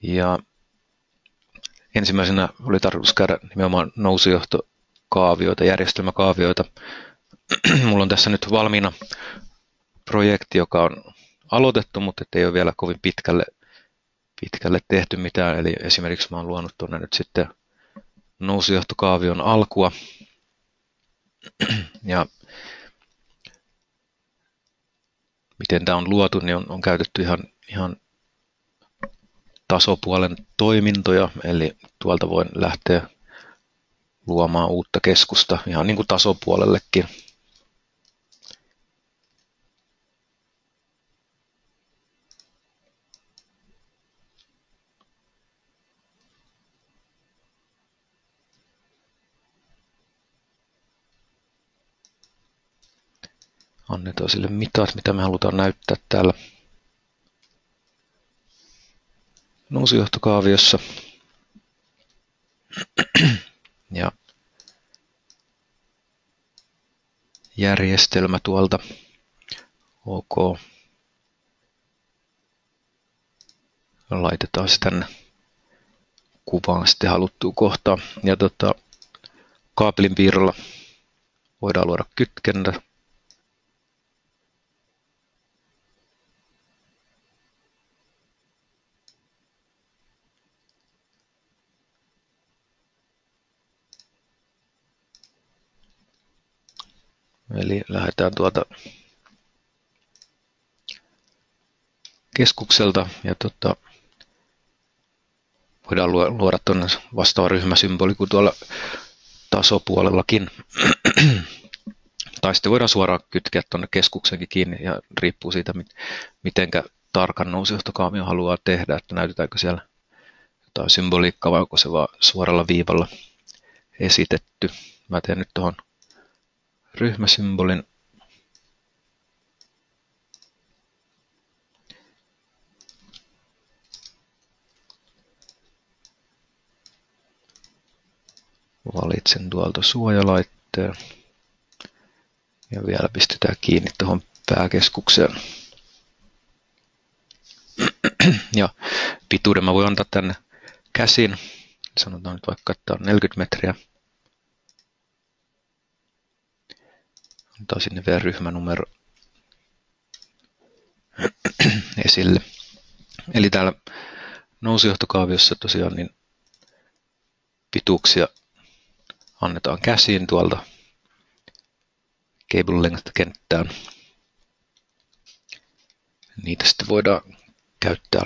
Ja ensimmäisenä oli tarkoitus käydä nimenomaan nousujohtokaavioita, järjestelmäkaavioita. Mulla on tässä nyt valmiina projekti, joka on aloitettu, mutta ei ole vielä kovin pitkälle tehty mitään. Eli esimerkiksi mä oon luonut tuonne nyt sitten nousujohtokaavion alkua. Ja miten tämä on luotu, niin on käytetty ihan tasopuolen toimintoja, eli tuolta voin lähteä luomaan uutta keskusta ihan niin kuin tasopuolellekin. Annetaan sille mitat, mitä me halutaan näyttää täällä nousujohtokaaviossa. Ja järjestelmä tuolta. OK. Laitetaan se tänne kuvaan sitten haluttuun kohtaan. Ja kaapelin piirrolla voidaan luoda kytkentä. Eli lähdetään tuolta keskukselta ja voidaan luoda tuonne vastaava ryhmäsymboli kuin tuolla tasopuolellakin. Tai sitten voidaan suoraan kytkeä tuonne keskuksenkin kiinni ja riippuu siitä, mitenkä tarkan nousujohtokaavion haluaa tehdä, että näytetäänkö siellä jotain symboliikkaa vai onko se vaan suoralla viivalla esitetty. Mä teen nyt tuohon ryhmäsymbolin. Valitsen tuolta suojalaitteen ja vielä pistetään kiinni tuohon pääkeskukseen. Ja pituuden mä voin antaa tänne käsin. Sanotaan nyt vaikka, että on 40 metriä. Antaa sinne vielä ryhmänumero esille. Eli täällä nousujohtokaaviossa tosiaan niin pituuksia annetaan käsiin tuolta cable length-kenttään. Niitä sitten voidaan käyttää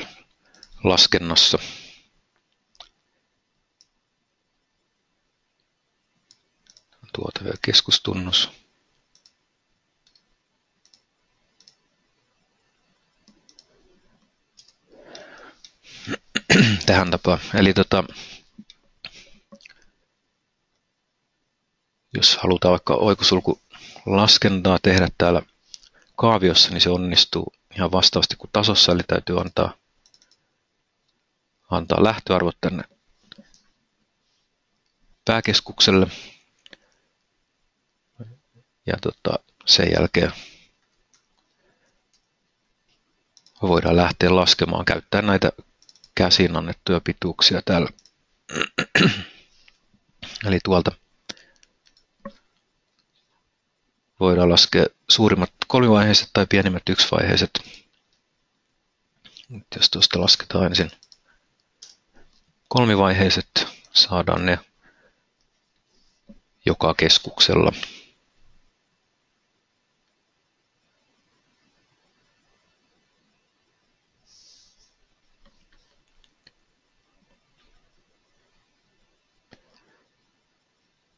laskennassa. Tuota vielä keskustunnus. Tähän tapaan. Eli jos halutaan vaikka oikosulkulaskentaa tehdä täällä kaaviossa, niin se onnistuu ihan vastaavasti kuin tasossa, eli täytyy antaa lähtöarvot tänne pääkeskukselle. Ja sen jälkeen voidaan lähteä laskemaan, käyttää näitä käsin annettuja pituuksia täällä. Eli tuolta voidaan laskea suurimmat kolmivaiheiset tai pienimmät yksivaiheiset. Nyt jos tuosta lasketaan ensin kolmivaiheiset, saadaan ne joka keskuksella.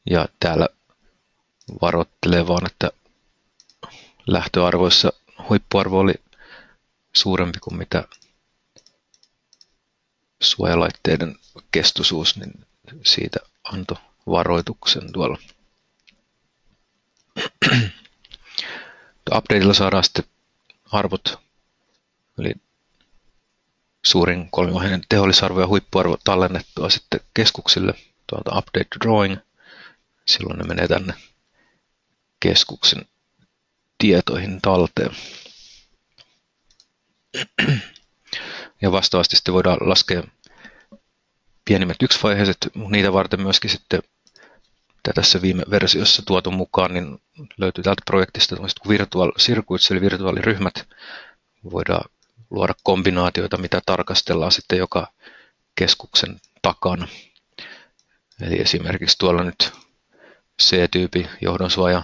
Ja täällä varoittelee vaan, että lähtöarvoissa huippuarvo oli suurempi kuin mitä suojalaitteiden kestoisuus, niin siitä antoi varoituksen tuolla. Updateilla saadaan sitten arvot, eli suurin kolmivaiheinen tehollisarvo ja huippuarvo tallennettua sitten keskuksille tuolta Update to Drawing. Silloin ne menee tänne keskuksen tietoihin talteen. Ja vastaavasti sitten voidaan laskea pienimmät yksivaiheiset, niitä varten myöskin sitten, mitä tässä viime versiossa tuotu mukaan, niin löytyy täältä projektista kuin virtual circuits, eli virtuaaliryhmät. Voidaan luoda kombinaatioita, mitä tarkastellaan sitten joka keskuksen takana. Eli esimerkiksi tuolla nyt C-tyypin johdonsuoja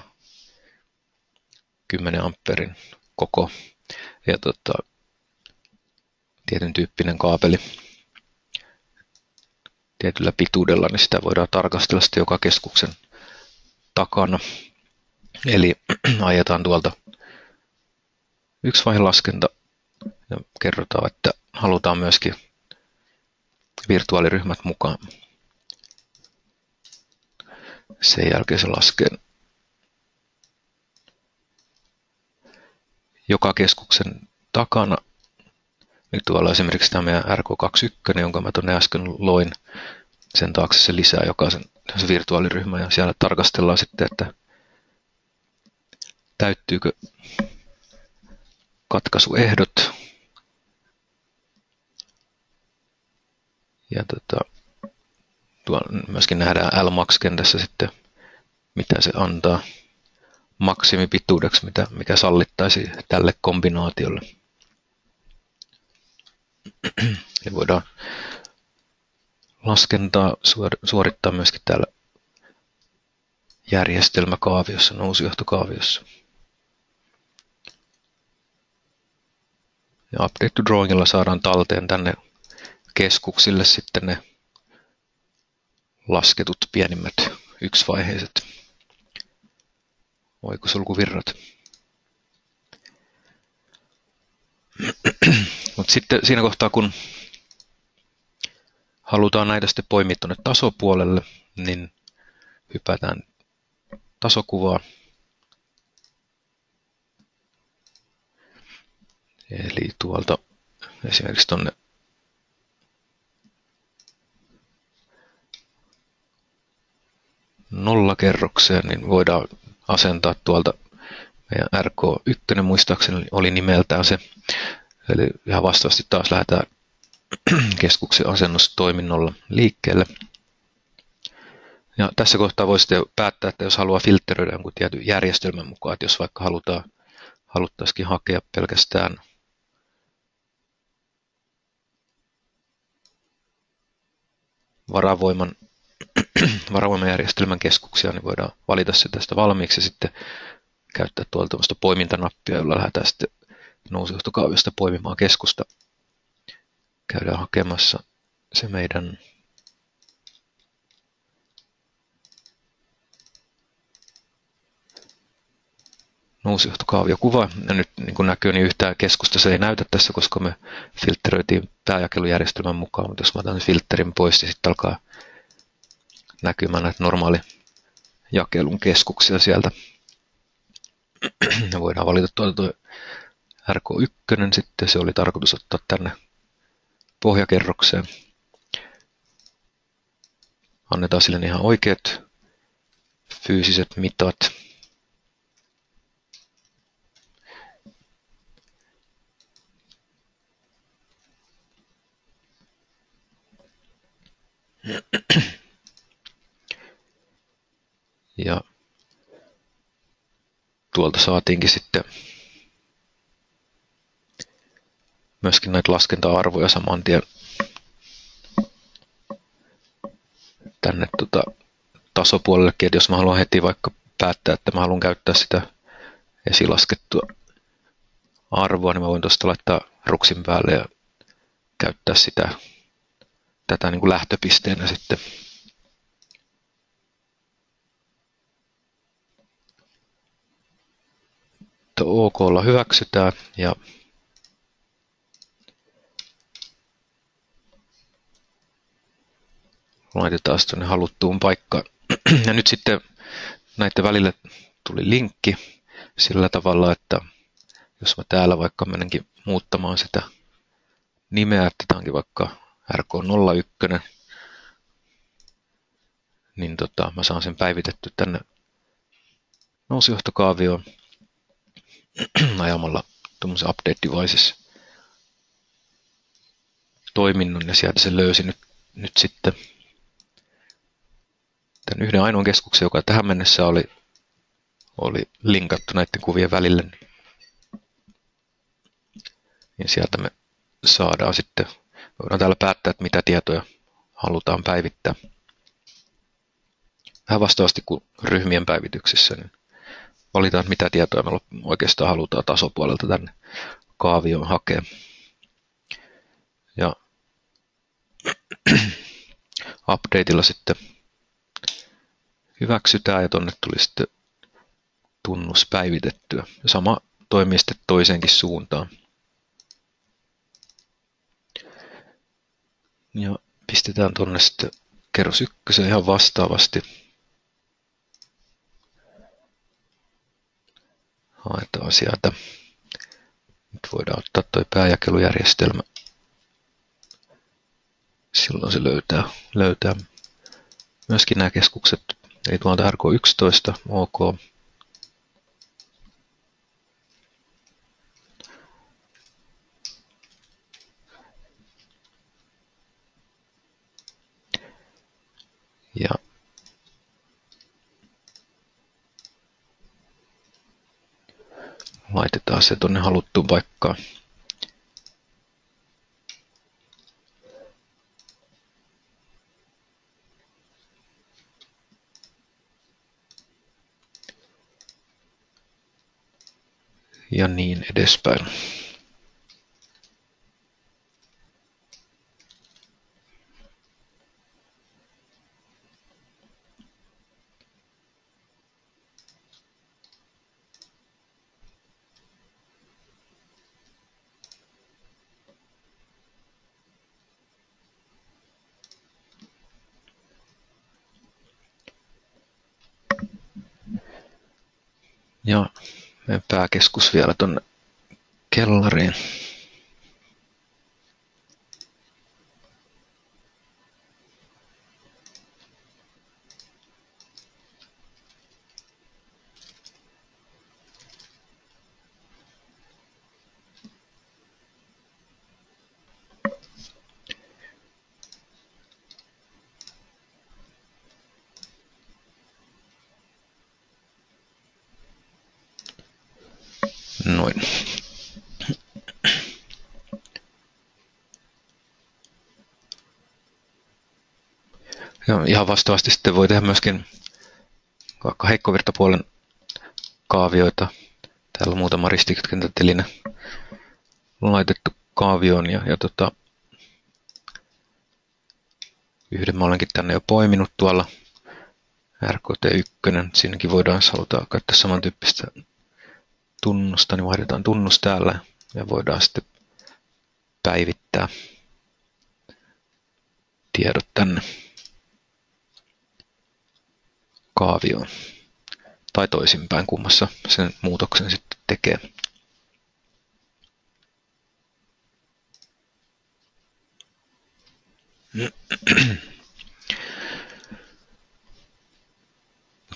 10 amperin koko ja tietyn tyyppinen kaapeli tietyllä pituudella, niin sitä voidaan tarkastella sitten joka keskuksen takana. Eli ajetaan tuolta yksivaihelaskenta ja kerrotaan, että halutaan myöskin virtuaaliryhmät mukaan. Sen jälkeen se laskee joka keskuksen takana. Nyt tuolla esimerkiksi tämä meidän RK21, jonka mä tuonne äsken loin. Sen taakse se lisää jokaisen virtuaaliryhmän ja siellä tarkastellaan sitten, että täyttyykö katkaisuehdot. Ja tuolla myöskin nähdään Lmax-kentässä sitten, mitä se antaa maksimipituudeksi, mikä sallittaisi tälle kombinaatiolle. Eli voidaan laskentaa suorittaa myöskin täällä järjestelmäkaaviossa, nousujohtokaaviossa. Ja Update to Drawingilla saadaan talteen tänne keskuksille sitten ne lasketut pienimmät yksivaiheiset oikosulkuvirrat. Mutta sitten siinä kohtaa, kun halutaan näitä sitten poimia tuonne tasopuolelle, niin hypätään tasokuvaan. Eli tuolta esimerkiksi tuonne nollakerrokseen, niin voidaan asentaa tuolta meidän RK1 muistaakseni oli nimeltään se. Eli ihan vastaavasti taas lähdetään keskuksen asennustoiminnolla liikkeelle. Ja tässä kohtaa voi sitten päättää, että jos haluaa filtteröidä jonkun tietyn järjestelmän mukaan, että jos vaikka haluttaisikin hakea pelkästään varavoimajärjestelmän keskuksia, niin voidaan valita se tästä valmiiksi ja sitten käyttää tuolta poimintanappia, jolla lähdetään sitten nousujohtokaaviosta poimimaan keskusta. Käydään hakemassa se meidän nousujohtokaaviokuvaa. Ja nyt niin kuin näkyy, niin yhtään keskusta se ei näytä tässä, koska me filtteröitiin pääjakelujärjestelmän mukaan. Mutta jos mä otan filterin pois, niin sitten alkaa näkymään näitä normaali jakelun keskuksia sieltä. Ja voidaan valita tuo RK1, sitten se oli tarkoitus ottaa tänne pohjakerrokseen. Annetaan sille ihan oikeat fyysiset mitat. Ja tuolta saatiinkin sitten myöskin näitä laskenta-arvoja saman tien tänne tasopuolellekin, että jos mä haluan heti vaikka päättää, että mä haluan käyttää sitä esilaskettua arvoa, niin mä voin tuosta laittaa ruksin päälle ja käyttää tätä niin kuin lähtöpisteenä sitten. OK:lla hyväksytään ja laitetaan tuonne haluttuun paikkaan. Ja nyt sitten näiden välille tuli linkki sillä tavalla, että jos mä täällä vaikka menenkin muuttamaan sitä nimeä, että tämä onkin vaikka RK01, niin mä saan sen päivitetty tänne nousujohtokaavioon ajamalla tuommoisen update devices toiminnon ja sieltä se löysi nyt nyt sitten tämän yhden ainoan keskuksen, joka tähän mennessä oli linkattu näiden kuvien välille, niin sieltä me saadaan sitten, voidaan täällä päättää, että mitä tietoja halutaan päivittää. Vähän vastaavasti kuin ryhmien päivityksissä, niin valitaan, että mitä tietoja me oikeastaan halutaan tasopuolelta tänne kaavioon hakea. Ja updateilla sitten hyväksytään ja tonne tuli sitten tunnus päivitettyä. Ja sama toimii sitten toiseenkin suuntaan. Ja pistetään tonne sitten kerros 1 ihan vastaavasti. Haetaan sieltä. Nyt voidaan ottaa tuo pääjakelujärjestelmä. Silloin se löytää myöskin nämä keskukset. Eli tuolta RK11, OK. Ja laitetaan se tuonne haluttuun paikkaan. Ja niin edespäin. Ja meidän pääkeskus vielä tuonne kellariin. Noin. Ja ihan vastaavasti sitten voi tehdä myöskin vaikka heikkovirtapuolen kaavioita. Täällä on muutama ristikytkentäteline laitettu kaavioon ja yhden mä olenkin tänne jo poiminut tuolla RKT1. Siinäkin voidaan, jos halutaan käyttää samantyyppistä tunnusta, niin vaihdetaan tunnus täällä ja voidaan sitten päivittää tiedot tänne kaavioon. Tai toisinpäin, kummassa sen muutoksen sitten tekee.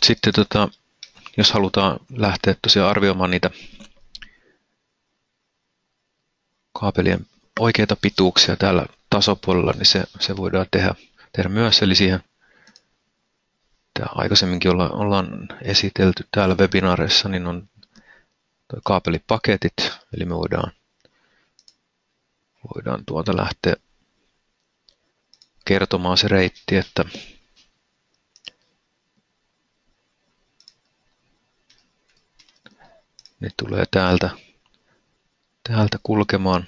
Sitten jos halutaan lähteä tosiaan arvioimaan niitä kaapelien oikeita pituuksia täällä tasopuolella, niin se voidaan tehdä myös. Eli siihen aikaisemminkin ollaan esitelty täällä webinaareissa, niin on kaapelipaketit, eli me voidaan tuolta lähteä kertomaan se reitti, että ne tulee täältä kulkemaan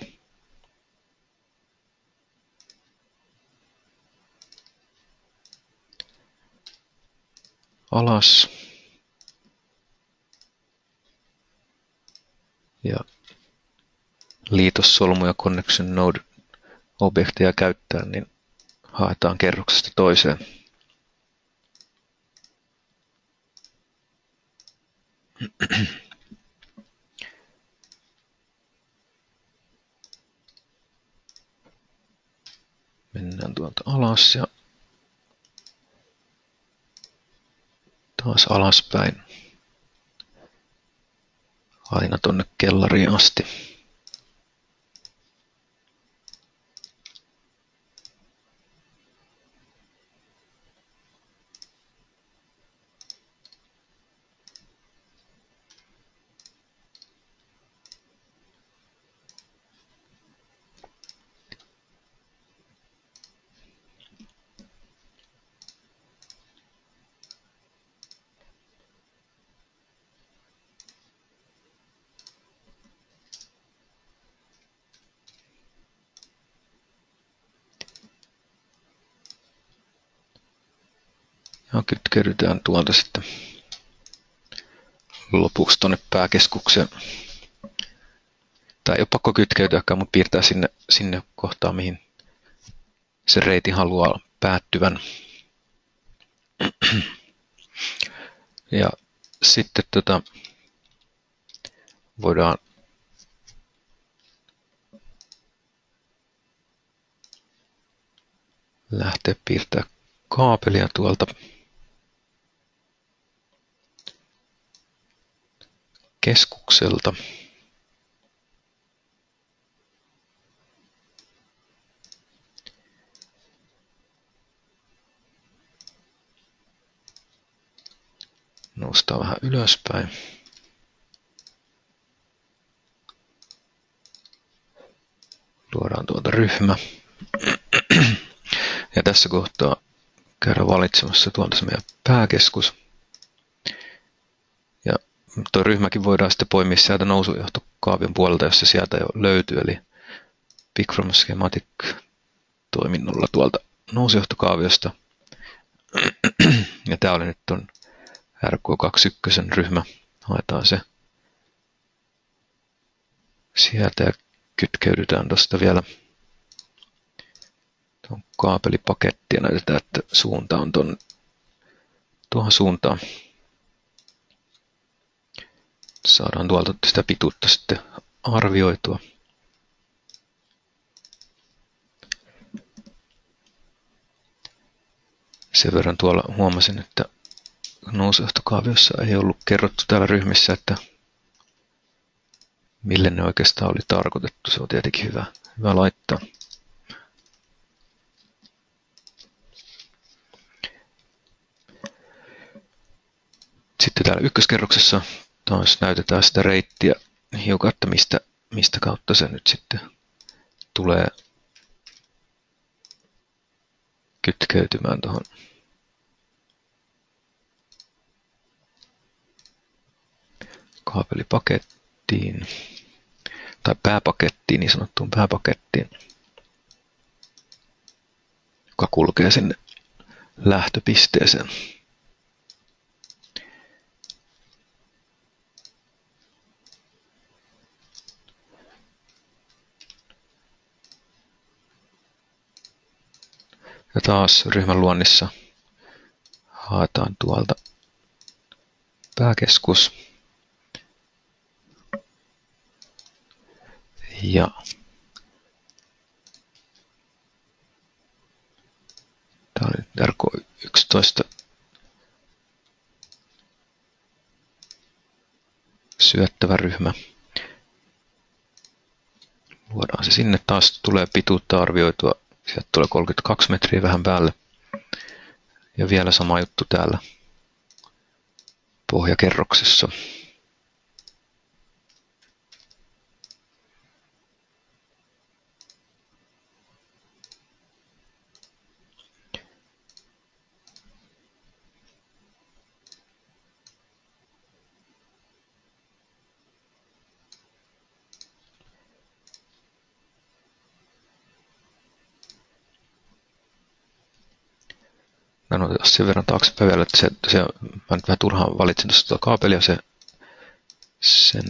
alas ja liitossolmu ja connection node objekteja käyttäen, niin haetaan kerroksesta toiseen. Mennään tuolta alas ja taas alaspäin. Aina tonne kellariin asti. Ja kytkeydytään tuolta sitten lopuksi tuonne pääkeskukseen. Tai ei ole pakko kytkeytyäkään, mutta piirtää sinne kohtaan, mihin se reitti haluaa päättyvän. Ja sitten voidaan lähteä piirtää kaapelia tuolta keskukselta. Noustaan vähän ylöspäin. Luodaan tuolta ryhmä. Ja tässä kohtaa käydään valitsemassa tuolta se meidän pääkeskus. Ja tuo ryhmäkin voidaan sitten poimia sieltä nousujohtokaavion puolelta, jos se sieltä jo löytyy. Eli Pick from Schematic toiminnolla tuolta nousujohtokaaviosta. Ja tää oli nyt ton RK21 ryhmä. Haetaan se sieltä ja kytkeydytään tuosta vielä tuon kaapelipakettiin ja näytetään, että suunta on tuohon suuntaan. Saadaan tuolta sitä pituutta sitten arvioitua. Sen verran tuolla huomasin, että nousujohtokaaviossa ei ollut kerrottu täällä ryhmissä, että mille ne oikeastaan oli tarkoitettu. Se on tietenkin hyvä laittaa. Sitten täällä ykköskerroksessa taas näytetään sitä reittiä hiukan, että mistä kautta se nyt sitten tulee kytkeytymään tuohon kaapelipakettiin tai pääpakettiin, niin sanottuun pääpakettiin, joka kulkee sinne lähtöpisteeseen. Ja taas ryhmän luonnissa haetaan tuolta pääkeskus. Ja tämä on nyt RK11 syöttävä ryhmä. Luodaan se sinne. Taas tulee pituutta arvioitua. Sieltä tulee 32 metriä vähän päälle. Ja vielä sama juttu täällä pohjakerroksessa. Mä otan sen verran taaksepäin vielä, että mä nyt vähän turhaan valitsin tuosta kaapelia, sen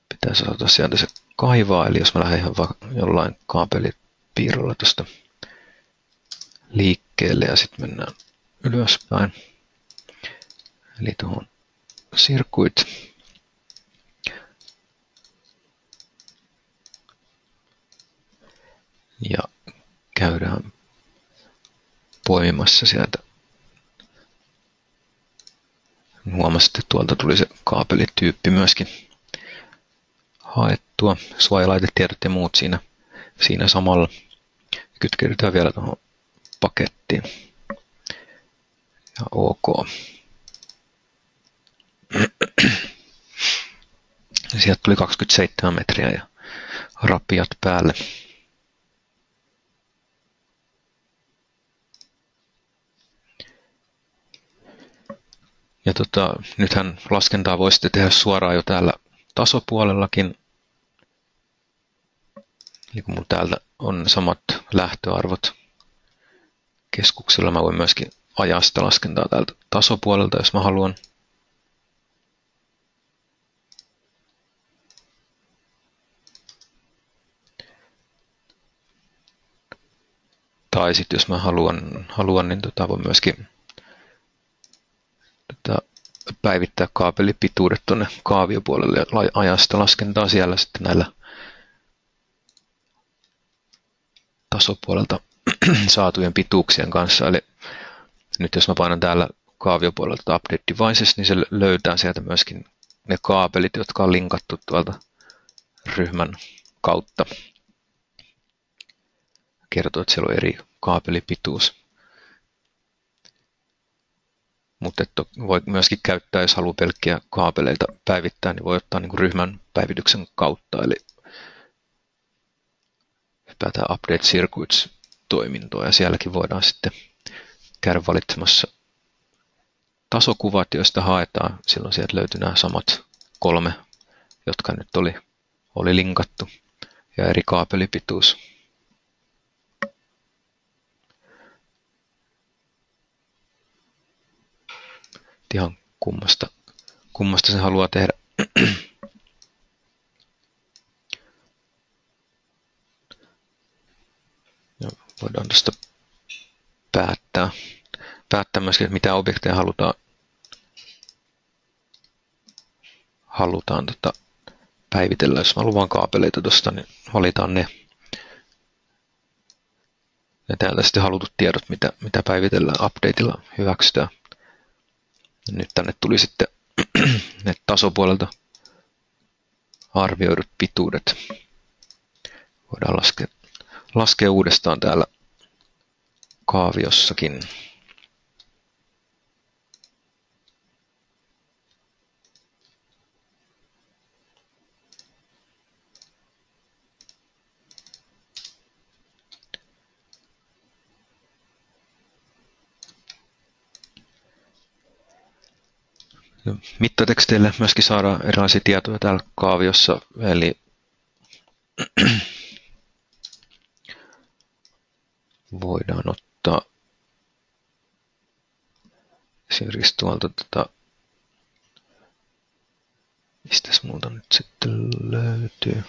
pitäisi saada sieltä se kaivaa, eli jos mä lähden ihan vaan jollain kaapelipiirrolla tuosta liikkeelle ja sitten mennään ylöspäin, eli tuohon circuit. Ja käydään poimimassa sieltä. Huomasitte, että tuolta tuli se kaapelityyppi myöskin haettua. Suojalaitetietot ja muut siinä samalla. Kytkeydytään vielä tuohon pakettiin. Ja OK. Sieltä tuli 27 metriä ja rapiat päälle. Ja nythän laskentaa voi sitten tehdä suoraan jo täällä tasopuolellakin. Eli kun mun täältä on samat lähtöarvot keskuksella. Mä voin myöskin ajaa sitä laskentaa täältä tasopuolelta, jos mä haluan. Tai sitten jos mä haluan niin voin myöskin päivittää kaapelipituudet tuonne kaaviopuolelle ja ajaa sitä laskentaa siellä sitten näillä tasopuolelta saatujen pituuksien kanssa. Eli nyt jos mä painan täällä kaaviopuolelta Update Devices, niin se löytää sieltä myöskin ne kaapelit, jotka on linkattu tuolta ryhmän kautta. Kertoo, että siellä on eri kaapelipituus. Mutta voi myöskin käyttää, jos haluaa pelkkiä kaapeleita päivittää, niin voi ottaa niin kuin ryhmän päivityksen kautta. Eli hypätään Update Circuits-toimintoa ja sielläkin voidaan sitten käydä valitsemassa tasokuvat, joista haetaan. Silloin sieltä löytyy nämä samat 3, jotka nyt oli linkattu ja eri kaapelipituus. Ihan kummasta se haluaa tehdä. Ja voidaan tästä päättää myöskin, että mitä objekteja halutaan päivitellä. Jos mä haluan kaapeleita tuosta, niin valitaan ne. Ja täältä sitten halutut tiedot, mitä päivitellään updateilla hyväksytään. Ja nyt tänne tuli sitten ne tasopuolelta arvioidut pituudet. Voidaan laskea uudestaan täällä kaaviossakin. Mittateksteille myöskin saadaan erilaisia tietoja täällä kaaviossa, eli voidaan ottaa esimerkiksi tuolta mistäs muuta nyt sitten löytyy.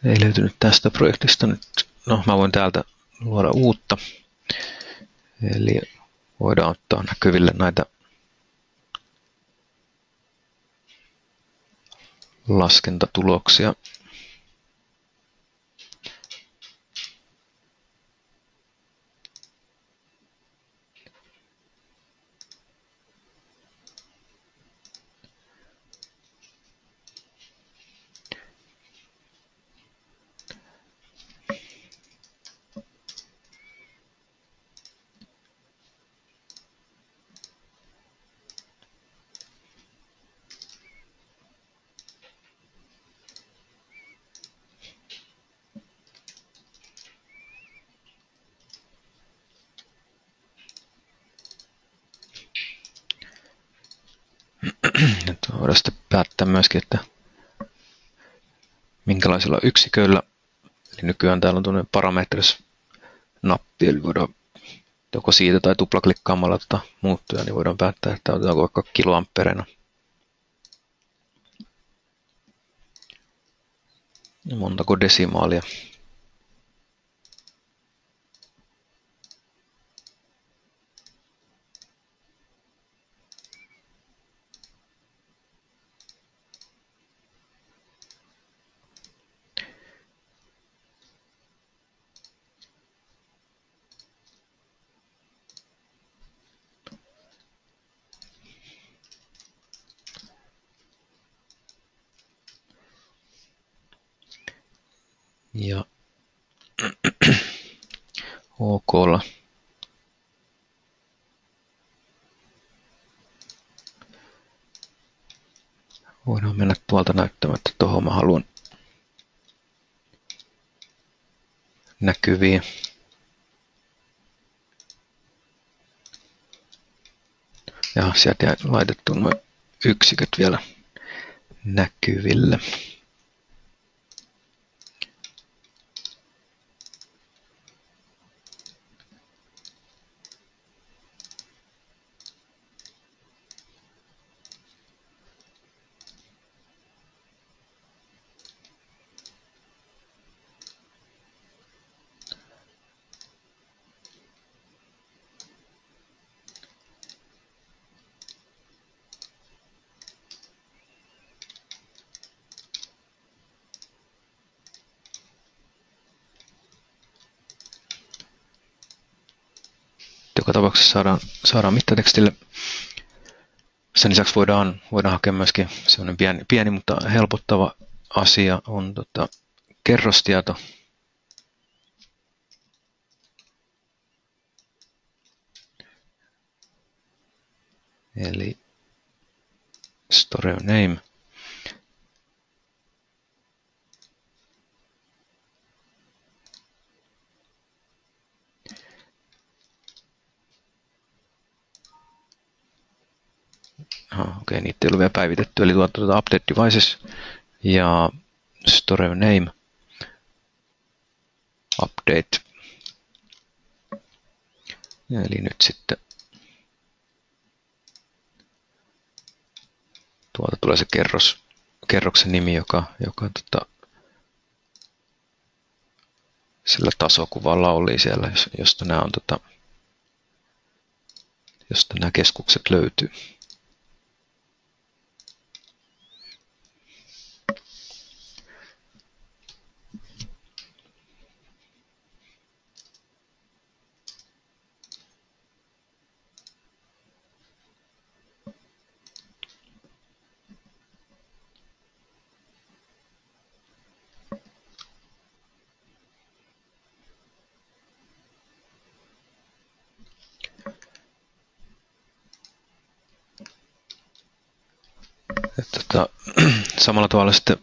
Ei löytynyt tästä projektista nyt. No, mä voin täältä luoda uutta. Eli voidaan ottaa näkyville näitä laskentatuloksia. Nyt voidaan sitten päättää myöskin, että minkälaisilla yksiköillä. Eli nykyään täällä on tuonne parameters-nappi, eli voidaan joko siitä tai tuplaklikkaamalla muuttuja, niin voidaan päättää, että otetaanko vaikka kiloamperena. Ja montako desimaalia. Ja OK:lla voidaan mennä tuolta näyttämään, että tuohon mä haluan näkyviä. Ja sieltä jäi laitettu nuo yksiköt vielä näkyville. Joka tapauksessa saadaan mittatekstille. Sen lisäksi voidaan hakea myöskin sellainen pieni mutta helpottava asia on kerrostieto. Eli stereo name. Okei, niitä ei ollut vielä päivitetty, eli update devices ja stereo name update. Eli nyt sitten tuolta tulee se kerroksen nimi, joka sillä tasokuvalla oli siellä, josta nämä keskukset löytyy. Samalla tavalla sitten,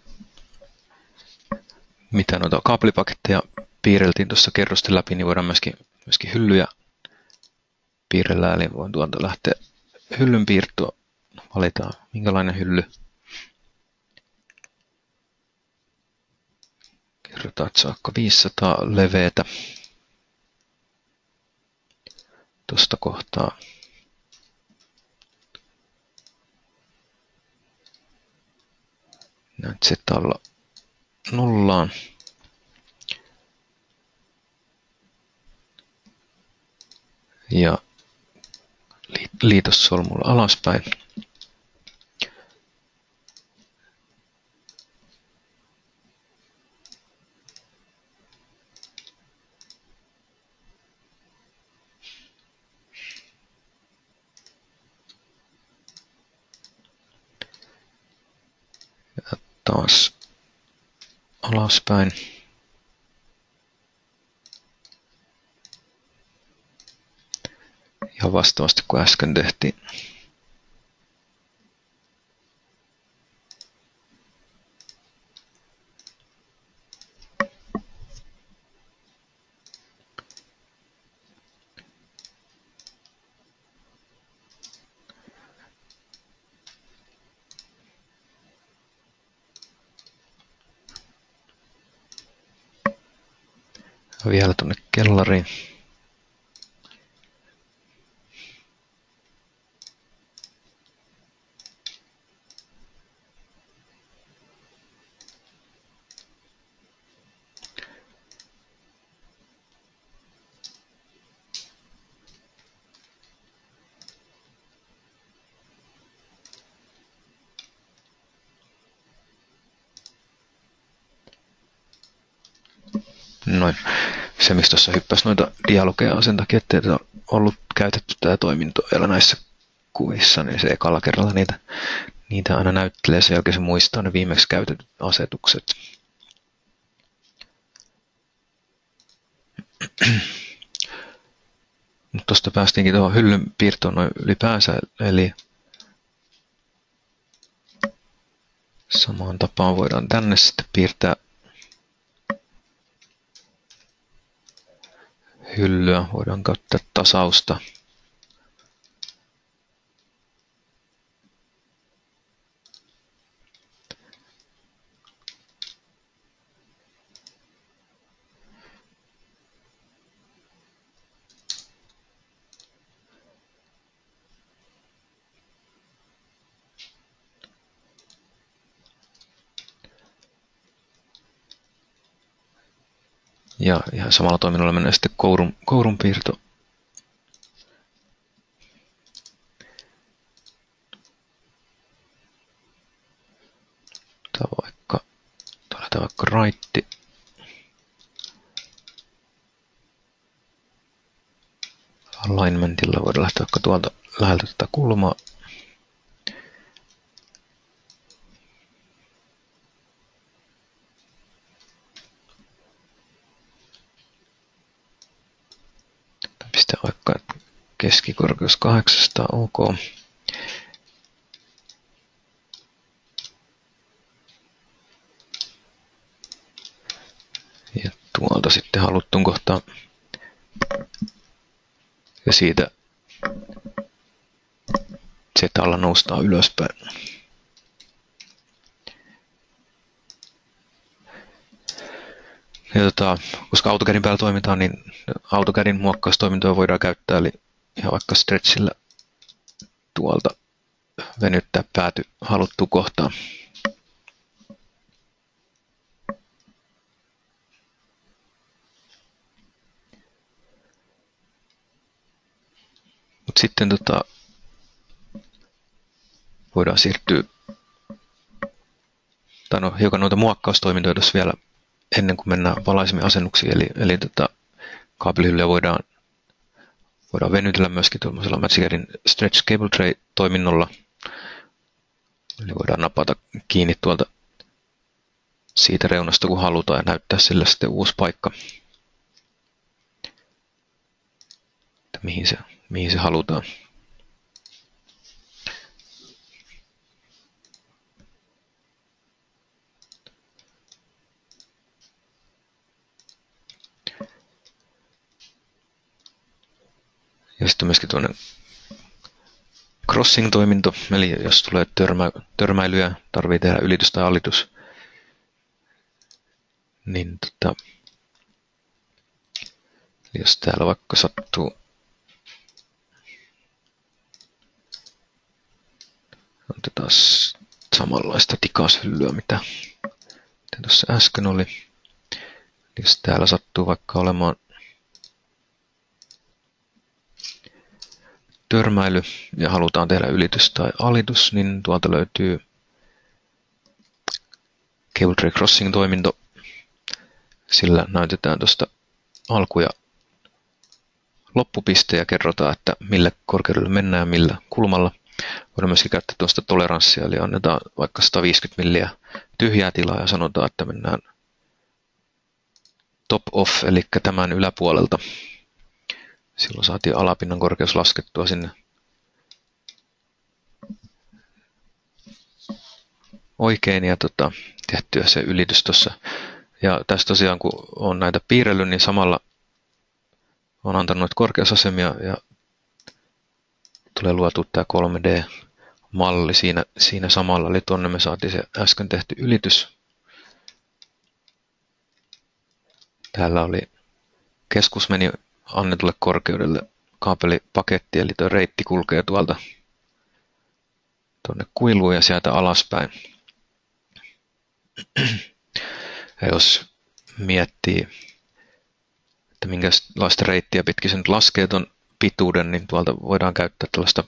mitä noita kaapelipaketteja piirreltiin tuossa kerrosten läpi, niin voidaan myöskin hyllyjä piirrellä. Eli voin tuolta lähteä hyllyn piirtoa, valitaan minkälainen hylly. Kerrotaan, että saakka 500 leveätä tuosta kohtaa. Näet setalla nollaan. Ja liitossolmulla alaspäin. Ja taas alaspäin. Ihan vastaavasti kuin äsken tehtiin. Ja vielä tuonne kellariin. Noin. Se, mistä tuossa hyppäsi noita dialogeja on sen takia, ettei ollut käytetty tätä toimintoa vielä näissä kuvissa, niin se ekalla kerralla niitä aina näyttelee, sen jälkeen se muistaa ne viimeksi käytetyt asetukset. Mutta tuosta päästiinkin tuohon hyllyn piirtoon noin ylipäänsä, eli samaan tapaan voidaan tänne sitten piirtää hyllyä, voidaan käyttää tasausta. Ja samalla toiminnolla menee sitten kourun piirto. Laitetaan vaikka raitti. Alignmentilla voidaan lähteä vaikka tuolta läheltä tätä kulmaa. Pistää vaikka keskikorkeus 800, ok. Ja tuolta sitten haluttuun kohtaan. Ja siitä Z-alla noustaan ylöspäin. Ja koska AutoCADin päällä toimitaan, niin AutoCADin muokkaustoimintoja voidaan käyttää, eli ihan vaikka stretchillä tuolta venyttää pääty haluttuun kohtaan. Mut sitten voidaan siirtyä, tai no hiukan noita muokkaustoimintoja tuossa vielä ennen kuin mennään valaisemiin asennuksiin, eli kaapelihyllyä voidaan venytellä myöskin tuollaisella MagicCADin Stretch Cable Tray toiminnolla. Eli voidaan napata kiinni tuolta siitä reunasta kun halutaan ja näyttää sille sitten uusi paikka, että mihin se halutaan. Ja sitten myöskin tuonne crossing-toiminto, eli jos tulee törmäilyä, tarvii tehdä ylitys tai alitus, niin jos täällä vaikka sattuu otetaan samanlaista tikashyllyä, mitä tuossa äsken oli. Jos täällä sattuu vaikka olemaan törmäily ja halutaan tehdä ylitys tai alitus, niin tuolta löytyy Cable Tray Crossing toiminto. Sillä näytetään tuosta alku- ja loppupiste ja kerrotaan, että millä korkeudella mennään ja millä kulmalla. Voidaan myöskin käyttää tuosta toleranssia, eli annetaan vaikka 150 milliä tyhjää tilaa ja sanotaan, että mennään top off, eli tämän yläpuolelta. Silloin saatiin alapinnan korkeus laskettua sinne oikein ja tehtyä se ylitys tuossa. Ja tässä tosiaan kun on näitä piirrellyt, niin samalla on antanut noita korkeusasemia ja tulee luotua tämä 3D-malli siinä samalla. Eli tuonne me saatiin se äsken tehty ylitys. Täällä oli keskus meni annetulle korkeudelle kaapelipaketti, eli tuo reitti kulkee tuolta tuonne kuiluun ja sieltä alaspäin. Ja jos miettii, että minkälaista reittiä pitkin se nyt laskee tuon pituuden, niin tuolta voidaan käyttää tällaista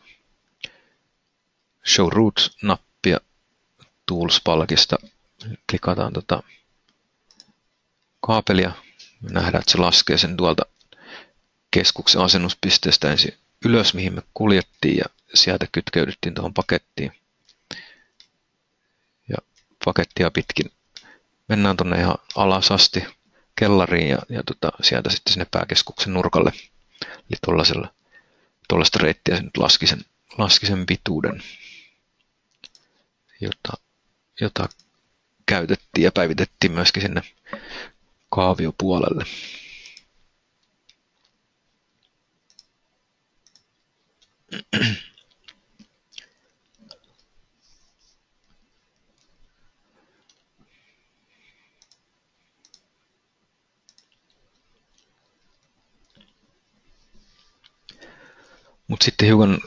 Show Route-nappia Tools-palkista. Klikataan kaapelia. Me nähdään, että se laskee sen tuolta keskuksen asennuspisteestä ensin ylös, mihin me kuljettiin ja sieltä kytkeydyttiin tuohon pakettiin. Ja pakettia pitkin mennään tuonne ihan alas asti kellariin ja sieltä sitten sinne pääkeskuksen nurkalle. Eli tuollaista reittiä se nyt laski sen pituuden, jota käytettiin ja päivitettiin myöskin sinne kaaviopuolelle. Mutta sitten hiukan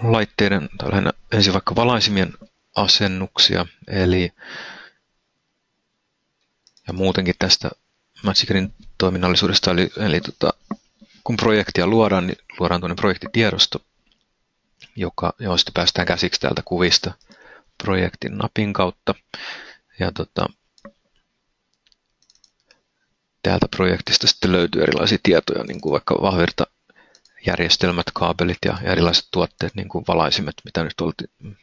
laitteiden, tai lähinnä ensin vaikka valaisimien asennuksia, ja muutenkin tästä Magickerin toiminnallisuudesta, eli kun projektia luodaan, niin luodaan tuonne projektitiedosto, josta päästään käsiksi täältä kuvista projektin napin kautta. Ja täältä projektista sitten löytyy erilaisia tietoja, niin kuin vaikka vahvirtajärjestelmät, kaapelit ja erilaiset tuotteet, niin kuin valaisimet, mitä nyt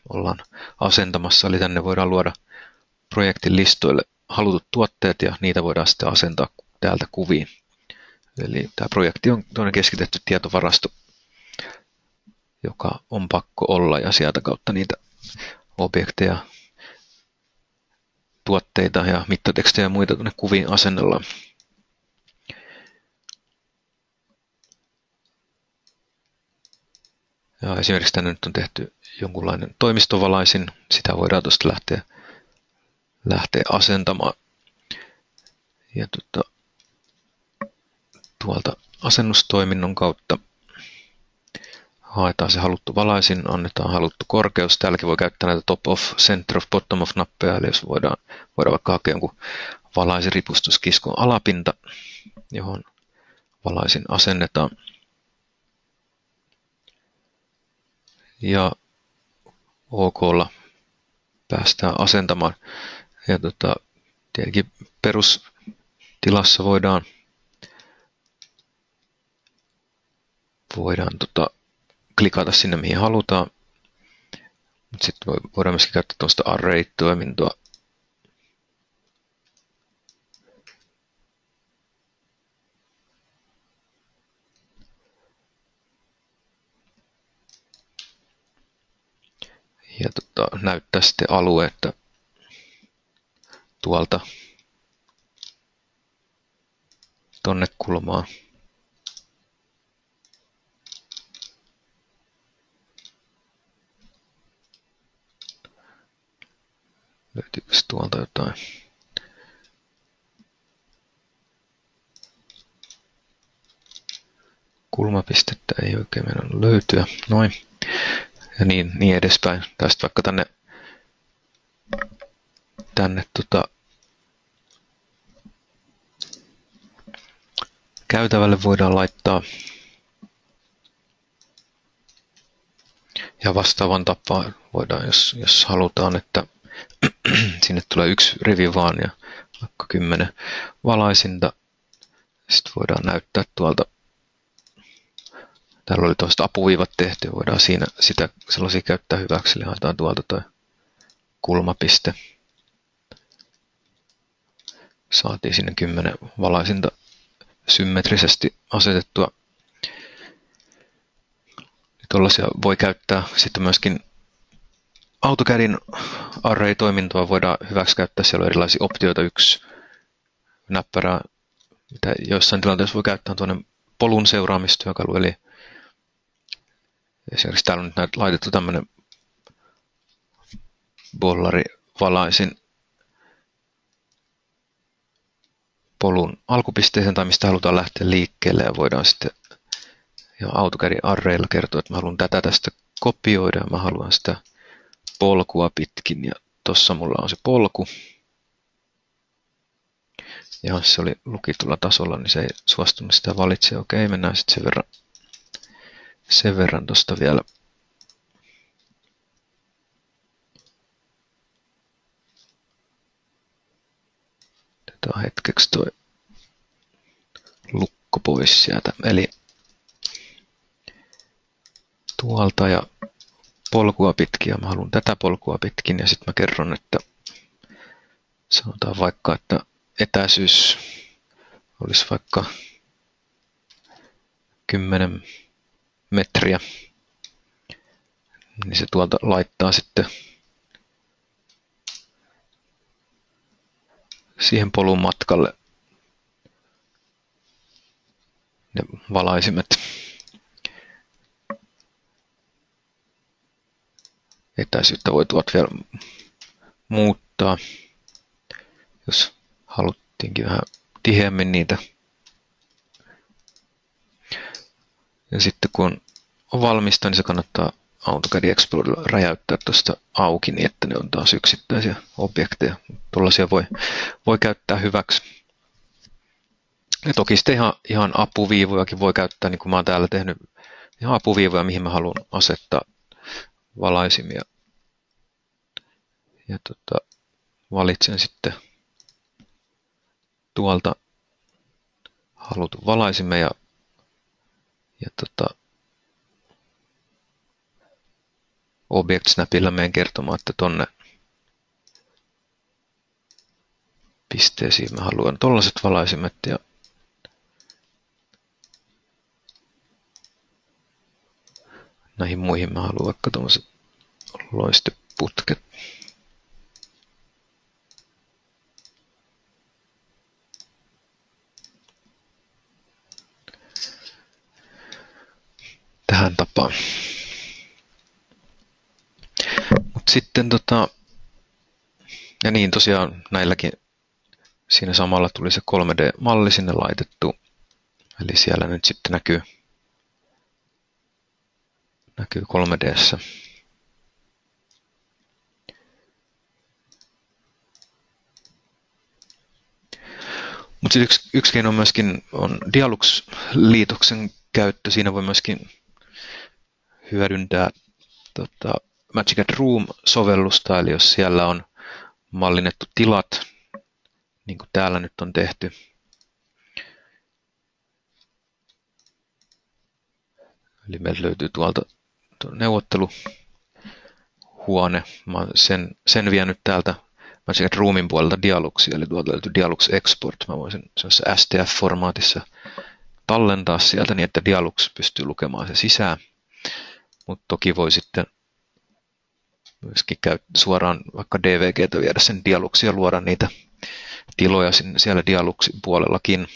ollaan asentamassa. Eli tänne voidaan luoda projektin listoille halutut tuotteet ja niitä voidaan sitten asentaa täältä kuviin. Eli tämä projekti on tuonne keskitetty tietovarasto, joka on pakko olla ja sieltä kautta niitä objekteja, tuotteita ja mittatekstejä ja muita tuonne kuviin asennellaan. Ja esimerkiksi tänne nyt on tehty jonkunlainen toimistovalaisin, sitä voidaan tuosta lähteä asentamaan. Ja tuolta asennustoiminnon kautta haetaan se haluttu valaisin, annetaan haluttu korkeus. Täälläkin voi käyttää näitä top off, center of, bottom off nappeja, eli jos voidaan vaikka hakea jonkun valaisiripustuskiskon alapinta, johon valaisin asennetaan. Ja OK:lla päästään asentamaan. Ja tietenkin perustilassa voidaan klikata sinne mihin halutaan. Mutta sitten voidaan myöskin käyttää tuosta array-toimintoa. Ja näyttää sitten alueetta tuolta tonne kulmaan. Löytyykö tuolta jotain? Kulmapistettä ei oikein meidän löytyä. Noin. Ja niin edespäin. Tästä vaikka tänne käytävälle voidaan laittaa. Ja vastaavan tapaan voidaan, jos halutaan, että sinne tulee yksi rivi vaan ja vaikka 10 valaisinta. Sitten voidaan näyttää tuolta. Täällä oli tuosta apuviivat tehty, voidaan siinä sitä sellaisia käyttää hyväksi, eli haetaan tuolta tuo kulmapiste. Saatiin sinne 10 valaisinta symmetrisesti asetettua. Tuollaisia voi käyttää sitten myöskin AutoCADin array-toimintoa voidaan hyväksi käyttää. Siellä on erilaisia optioita. Yksi näppärä, mitä joissain tilanteissa voi käyttää, on tuonne polun seuraamistyökalu, eli esimerkiksi täällä on nyt laitettu tämmöinen bollarivalaisin polun alkupisteeseen tai mistä halutaan lähteä liikkeelle ja voidaan sitten ja AutoCADin arraylla kertoa, että mä haluan tätä tästä kopioida ja mä haluan sitä polkua pitkin ja tossa mulla on se polku. Ja jos se oli lukitulla tasolla, niin se ei suostunut sitä valitse. Okei, mennään sitten sen verran tuosta vielä. Otetaan hetkeksi tuo lukko pois sieltä. Eli tuolta ja polkua pitkin ja mä haluan tätä polkua pitkin ja sitten mä kerron, että sanotaan vaikka, että etäisyys olisi vaikka 10 metriä, niin se tuolta laittaa sitten siihen polun matkalle ne valaisimet. Etäisyyttä voi tuolta vielä muuttaa, jos haluttiinkin vähän tiheämmin niitä. Ja sitten kun on valmista, niin se kannattaa AutoCAD Explorerilla räjäyttää tuosta auki niin, että ne on taas yksittäisiä objekteja. Tuollaisia voi käyttää hyväksi. Ja toki sitten ihan apuviivojakin voi käyttää, niin kuin mä oon täällä tehnyt ihan apuviivoja, mihin mä haluan asettaa valaisimia. Ja valitsen sitten tuolta halutun valaisimen ja Object Snapilla menen kertomaan, että tonne pisteisiin mä haluan tollaiset valaisimet ja näihin muihin mä haluan vaikka tommoset loisteputket. Tähän tapaan. Mut sitten ja niin tosiaan näilläkin siinä samalla tuli se 3D-malli sinne laitettu. Eli siellä nyt sitten näkyy 3D:ssä. Mutta yksi keino myöskin on Dialux-liitoksen käyttö. Siinä voi myöskin hyödyntää Magic at Room-sovellusta, eli jos siellä on mallinnettu tilat, niin kuin täällä nyt on tehty. Eli meiltä löytyy tuolta neuvotteluhuone. Mä oon sen vienyt täältä Magic at Roomin puolelta Dialuxia, eli tuolta löytyy Dialux Export. Mä voisin STF-formaatissa tallentaa sieltä niin, että Dialux pystyy lukemaan se sisään. Mutta toki voi sitten myöskin suoraan vaikka DVG:tä viedä sen Dialuxia ja luoda niitä tiloja siellä Dialuxin puolellakin.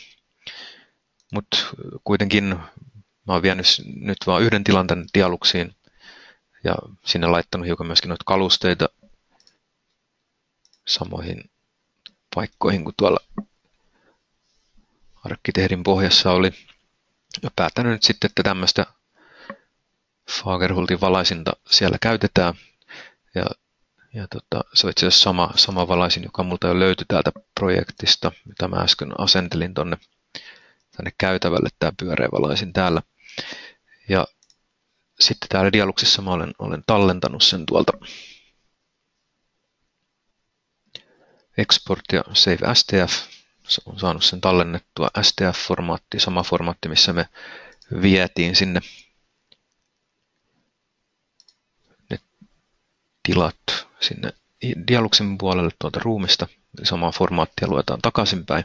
Mutta kuitenkin mä oon vienyt nyt vaan yhden tilan tänne Dialuxiin ja sinne laittanut hiukan myöskin noita kalusteita samoihin paikkoihin kuin tuolla arkkitehdin pohjassa oli. Ja päättänyt nyt sitten, että tämmöistä Fagerhultin valaisinta siellä käytetään. Ja se on itse asiassa sama valaisin, joka multa jo löytyi täältä projektista, mitä mä äsken asentelin tänne käytävälle, tämä pyöreä valaisin täällä. Ja sitten täällä Dialuxissa mä olen tallentanut sen tuolta Export ja Save STF. On saanut sen tallennettua STF-formaattiin, sama formaatti, missä me vietiin sinne ne tilat sinne Dialuxin puolelle tuolta ruumista. Samaa formaattia luetaan takaisinpäin.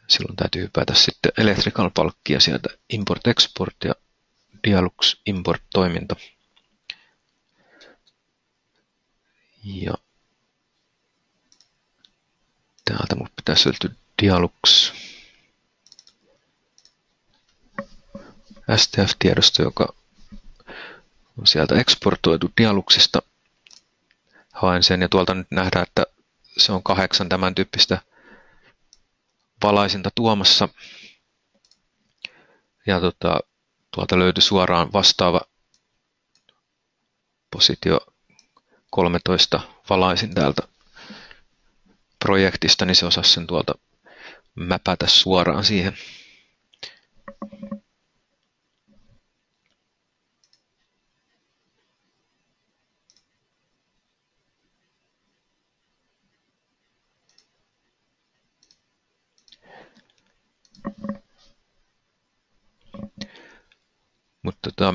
Silloin täytyy hypätä sitten Electrical palkkia sieltä Import Export ja Dialux Import toiminta. Ja täältä mun pitäisi löytyä Dialux STF-tiedosto, joka on sieltä eksportoitu Dialuxista. Haen sen ja tuolta nyt nähdään, että se on 8 tämän tyyppistä valaisinta tuomassa. Ja tuolta löytyi suoraan vastaava positio 13 valaisin täältä projektista, niin se osasi sen tuolta mäpätä suoraan siihen. Mutta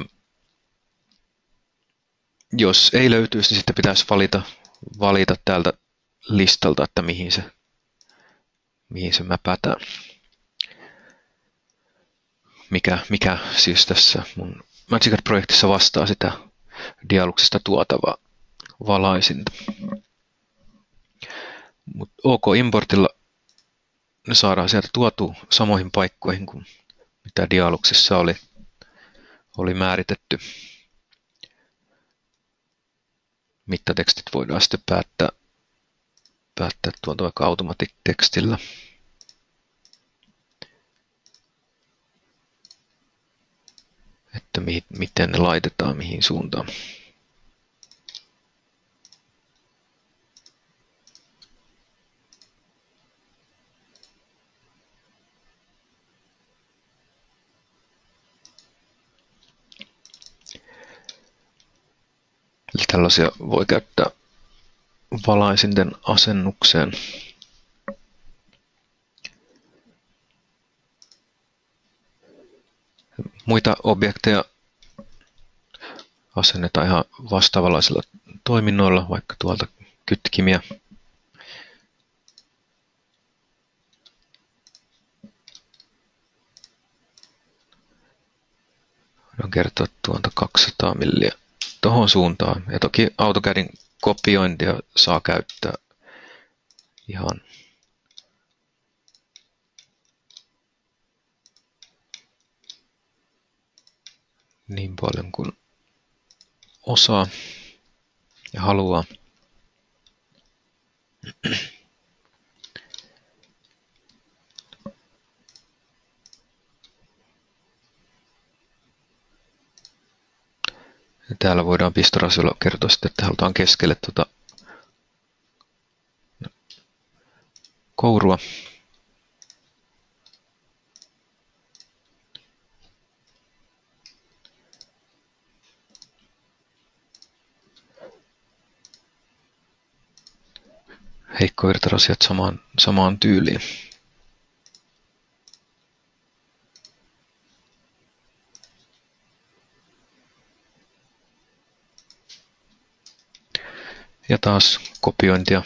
jos ei löytyisi, niin sitten pitäisi valita täältä listalta, että mihin se mäpätään. Mikä siis tässä mun Magic Art-projektissa vastaa sitä Dialuxista tuotavaa valaisinta. Mutta OK-importilla ne saadaan sieltä tuotua samoihin paikkoihin kuin mitä Dialuxissa oli määritetty. Mittatekstit voidaan sitten päättää tuolta vaikka automatic-tekstillä. Että miten ne laitetaan mihin suuntaan. Tällaisia voi käyttää valaisinten asennukseen. Muita objekteja asennetaan ihan vastaavanlaisilla toiminnoilla, vaikka tuolta kytkimiä. Voidaan kertoa tuolta 200 milliä tuohon suuntaan. Ja toki AutoCADin kopiointia saa käyttää ihan niin paljon kuin osaa ja haluaa. Ja täällä voidaan pistorasiolla kertoa sitten, että halutaan keskelle tuota kourua. Heikkovirtarasiat samaan tyyliin. Ja taas kopiointia.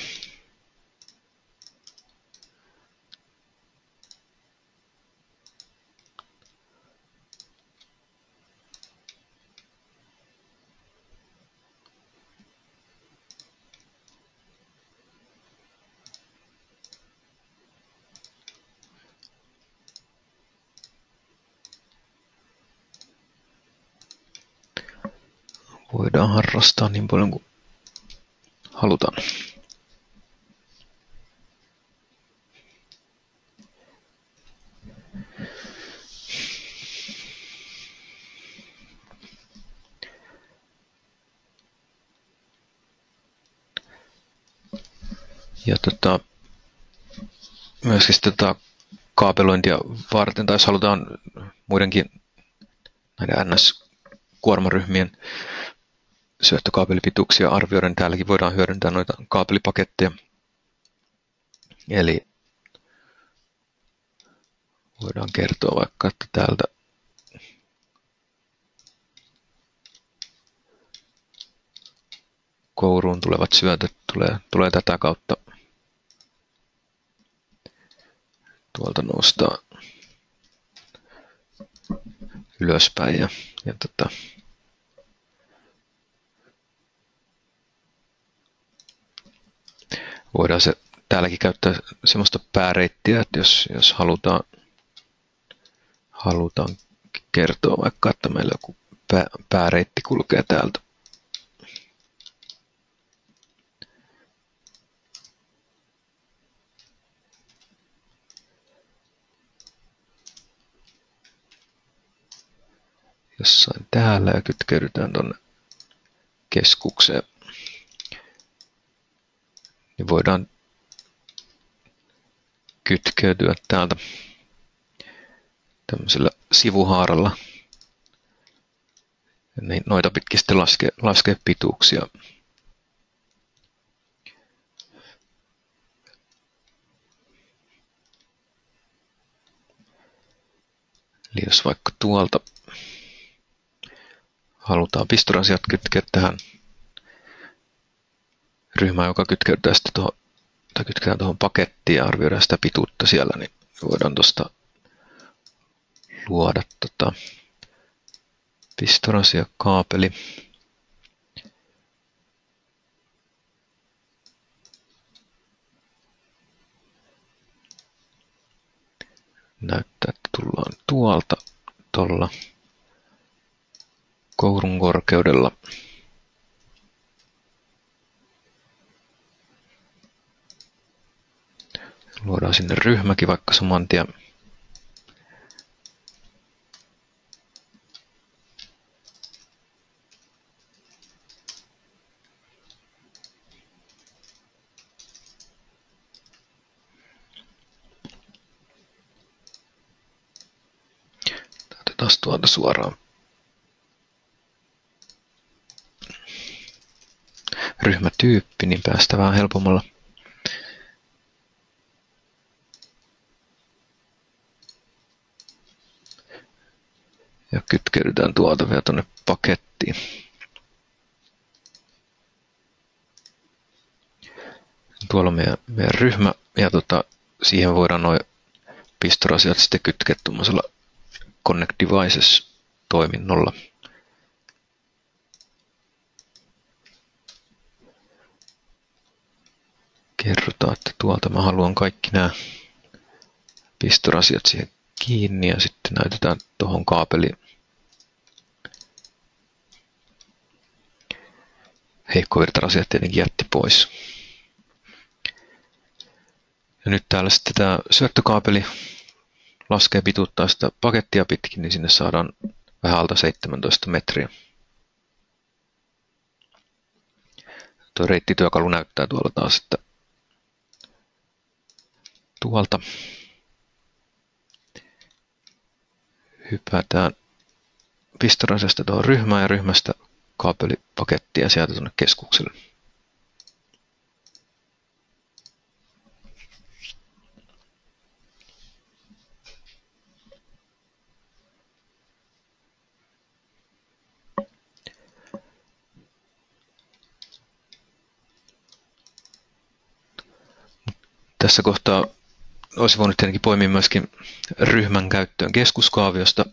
Voidaan harrastaa niin paljon kuin halutaan. Ja myöskin tätä kaapelointia varten, tai jos halutaan muidenkin näiden NS-kuormaryhmien syöttökaapelipituuksia arvioida, niin täälläkin voidaan hyödyntää noita kaapelipaketteja. Eli voidaan kertoa vaikka, että täältä kouruun tulevat syötöt tulee tätä kautta. Tuolta noustaa ylöspäin ja voidaan se täälläkin käyttää semmoista pääreittiä, että jos halutaan kertoa vaikka, että meillä joku pääreitti kulkee täältä. Jossain täällä ja kytkeydytään tuonne keskukseen. Niin voidaan kytkeytyä täältä tämmöisellä sivuhaaralla. Niin noita pitkin sitten laskee pituuksia. Eli jos vaikka tuolta halutaan pistorasiat kytkeä tähän ryhmään, joka kytkeytetään sitten kytketään tuohon pakettiin ja arvioidaan sitä pituutta siellä, niin voidaan tuosta luoda pistorasiakaapeli. Näyttää, että tullaan tuolta tuolla kourun korkeudella. Luodaan sinne ryhmäkin vaikka saman tien. Taas tuolta suoraan. ryhmätyyppi, niin päästään vähän helpommalla. Ja kytkeydytään tuolta vielä tuonne pakettiin. Tuolla on meidän ryhmä ja siihen voidaan noin pistorasiat sitten kytkeä tuollaisella Connect Devices-toiminnolla. Kerrotaan, että tuolta mä haluan kaikki nämä pistorasiat siihen kiinni ja sitten näytetään tuohon kaapeliin. Heikkovirtarasiat tietenkin jätti pois. Ja nyt täällä sitten tämä syöttökaapeli laskee pituuttaa sitä pakettia pitkin, niin sinne saadaan vähän alta 17 metriä. Tuo reittityökalu näyttää tuolla taas, että tuolta hypätään pistorasiasta tuohon ryhmään ja ryhmästä kaapelipakettia sieltä tuonne keskukselle. Tässä kohtaa olisi voinut tietenkin poimia myöskin ryhmän käyttöön keskuskaaviosta.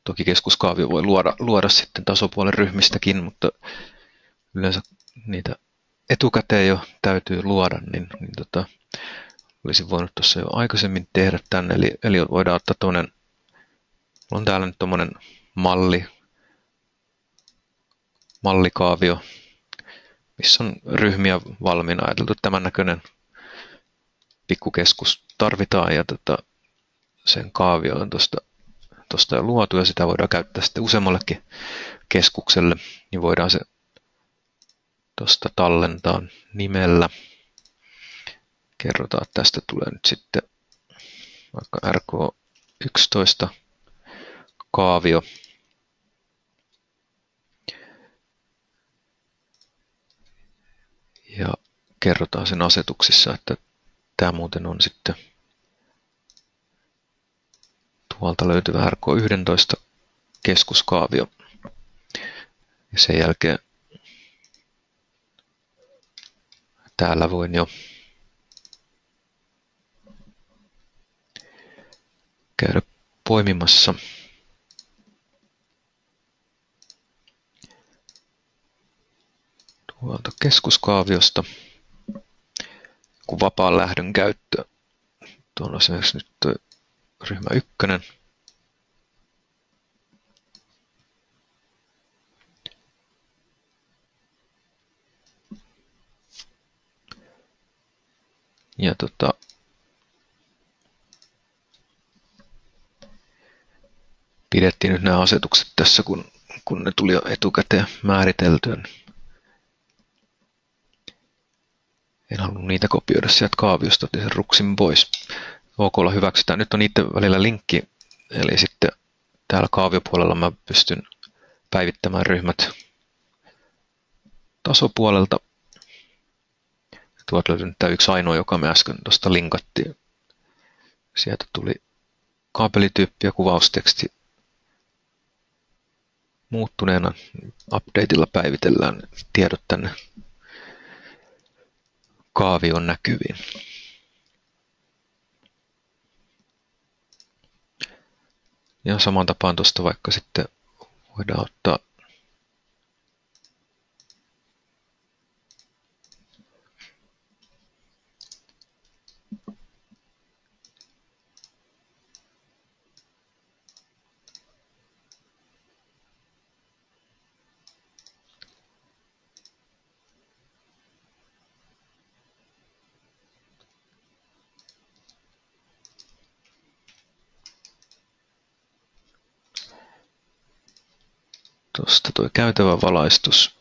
Toki keskuskaavio voi luoda sitten tasopuolen ryhmistäkin, mutta yleensä niitä etukäteen jo täytyy luoda, niin olisin voinut tuossa jo aikaisemmin tehdä tämän. Eli voidaan ottaa tuollainen, on täällä nyt tuommoinen mallikaavio, missä on ryhmiä valmiina ajateltu. Tämän näköinen pikkukeskus tarvitaan ja sen kaavio on tuosta jo luotu ja sitä voidaan käyttää sitten useammallekin keskukselle, niin voidaan se tuosta tallentaa nimellä. Kerrotaan, että tästä tulee nyt sitten vaikka RK11 kaavio. Ja kerrotaan sen asetuksissa, että tämä muuten on sitten tuolta löytyvä RK11 keskuskaavio. Ja sen jälkeen täällä voin jo käydä poimimassa tuolta keskuskaaviosta kun vapaan lähdön käyttö. Tuolla on esimerkiksi nyt ryhmä 1. Ja pidettiin nyt nämä asetukset tässä, kun ne tuli jo etukäteen määriteltyä. En halunnut niitä kopioida sieltä kaaviosta, otin sen ruksin pois. OK:lla hyväksytään. Nyt on niiden välillä linkki, eli sitten täällä kaaviopuolella mä pystyn päivittämään ryhmät tasopuolelta. Tuolta löytyy nyt tämä yksi ainoa, joka me äsken tuosta linkattiin. Sieltä tuli kaapelityyppi ja kuvausteksti muuttuneena. Updateilla päivitellään tiedot tänne kaavioon näkyviin. Ja saman tapaan tuosta vaikka sitten voidaan ottaa tuosta tuo käytävä valaistus.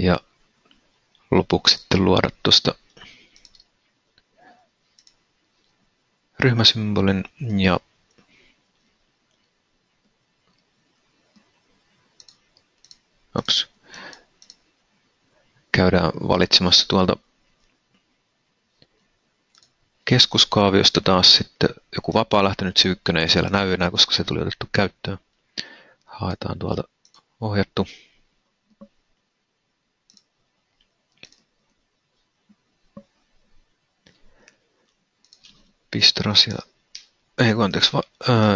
Ja lopuksi sitten luoda tuosta ryhmäsymbolin ja käydään valitsemassa tuolta keskuskaaviosta taas sitten joku vapaa lähtenyt syykkönen, ei siellä näy enää, koska se tuli otettu käyttöön. Haetaan tuolta ohjattu. Pistorasia,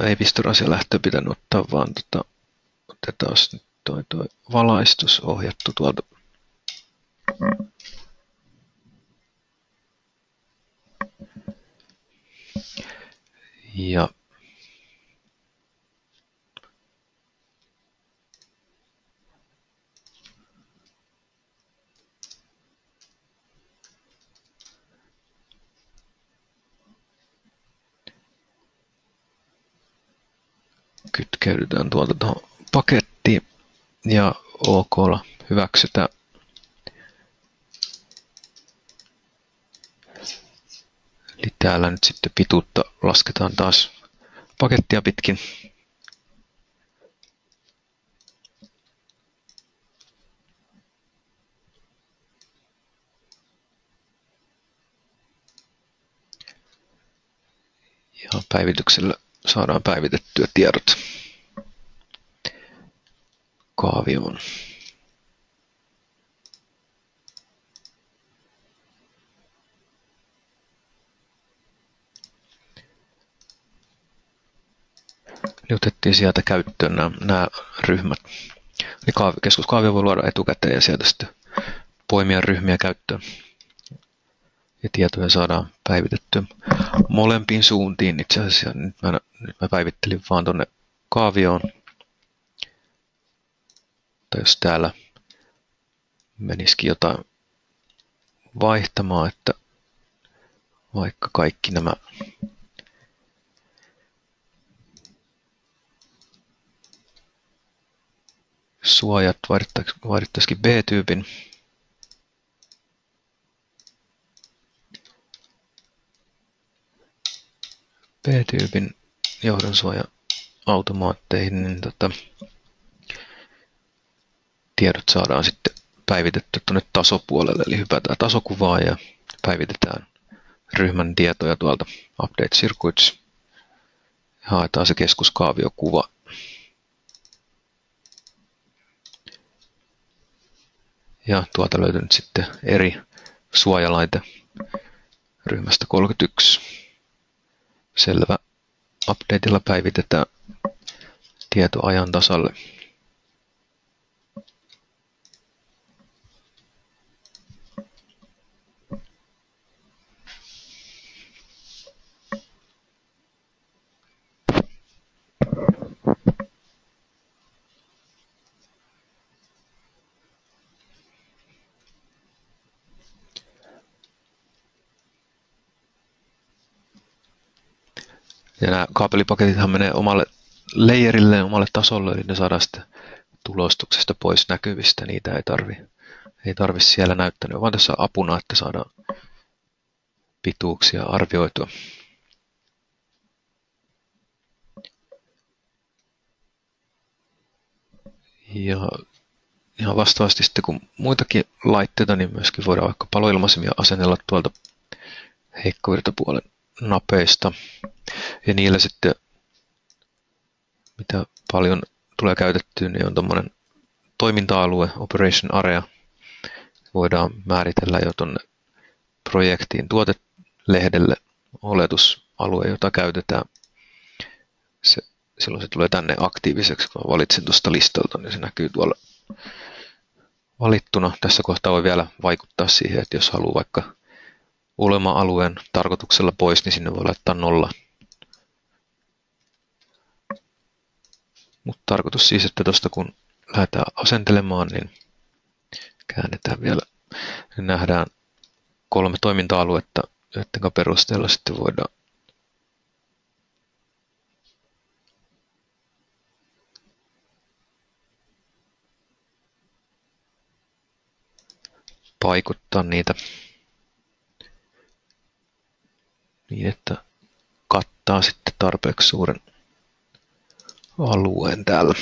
ei pistorasia lähtöä pitänyt ottaa, vaan otetaan nyt toi valaistus ohjattu tuolta. Ja kytkeydytään tuolta tuohon pakettiin ja OK:lla hyväksytään. Eli täällä nyt sitten pituutta lasketaan taas pakettia pitkin. Ja päivityksellä saadaan päivitettyä tiedot kaavioon. Eli otettiin sieltä käyttöön nämä ryhmät. Eli keskuskaavio voi luoda etukäteen ja sieltä sitten poimia ryhmiä käyttöön. Ja tietoja saadaan päivitettyä molempiin suuntiin. Itse asiassa nyt mä päivittelin vaan tuonne kaavioon. Tai jos täällä menisikin jotain vaihtamaan, että vaikka kaikki nämä suojat vaihdettaisikin B-tyypin. B-tyypin johdonsuoja automaatteihin, niin tiedot saadaan sitten päivitettyä tuonne tasopuolelle, eli hypätään tasokuvaa ja päivitetään ryhmän tietoja tuolta Update Circuits. Haetaan se keskuskaaviokuva. Ja tuolta löytyy nyt sitten eri suojalaite ryhmästä 31. Selvä. Updateilla päivitetään tieto ajan tasalle. Ja nämä kaapelipaketithan menee omalle layerille, omalle tasolle, eli ne saadaan sitten tulostuksesta pois näkyvistä. Niitä ei tarvi siellä näyttänyt, vaan tässä apuna, että saadaan pituuksia arvioitua. Ja ihan vastaavasti sitten kun muitakin laitteita, niin myöskin voidaan vaikka paloilmaisimia asennella tuolta heikkovirtapuolen napeista. Ja niillä sitten, mitä paljon tulee käytettyä, niin on tuommoinen toiminta-alue, Operation Area. Voidaan määritellä jo tuonne projektiin tuotelehdelle oletusalue, jota käytetään. Silloin se tulee tänne aktiiviseksi, kun valitsen tuosta listalta, niin se näkyy tuolla valittuna. Tässä kohtaa voi vielä vaikuttaa siihen, että jos haluaa vaikka ulema-alueen tarkoituksella pois, niin sinne voi laittaa 0. Mutta tarkoitus siis, että tuosta kun lähdetään asentelemaan, niin käännetään vielä. Niin nähdään 3 toiminta-aluetta, joiden perusteella sitten voidaan paikuttaa niitä niin, että kattaa sitten tarpeeksi suuren alueen täällä.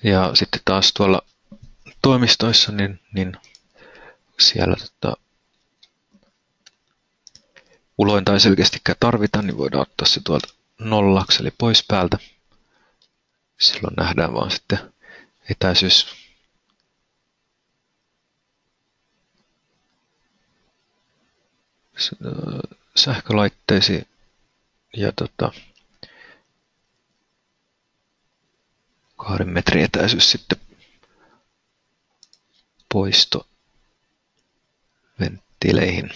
Ja sitten taas tuolla toimistoissa, niin siellä ulointa ei selkeästikään tarvita, niin voidaan ottaa se tuolta nollaksi, eli pois päältä. Silloin nähdään vaan sitten etäisyys sähkölaitteisiin ja 2 metrin etäisyys sitten poistoventtiileihin.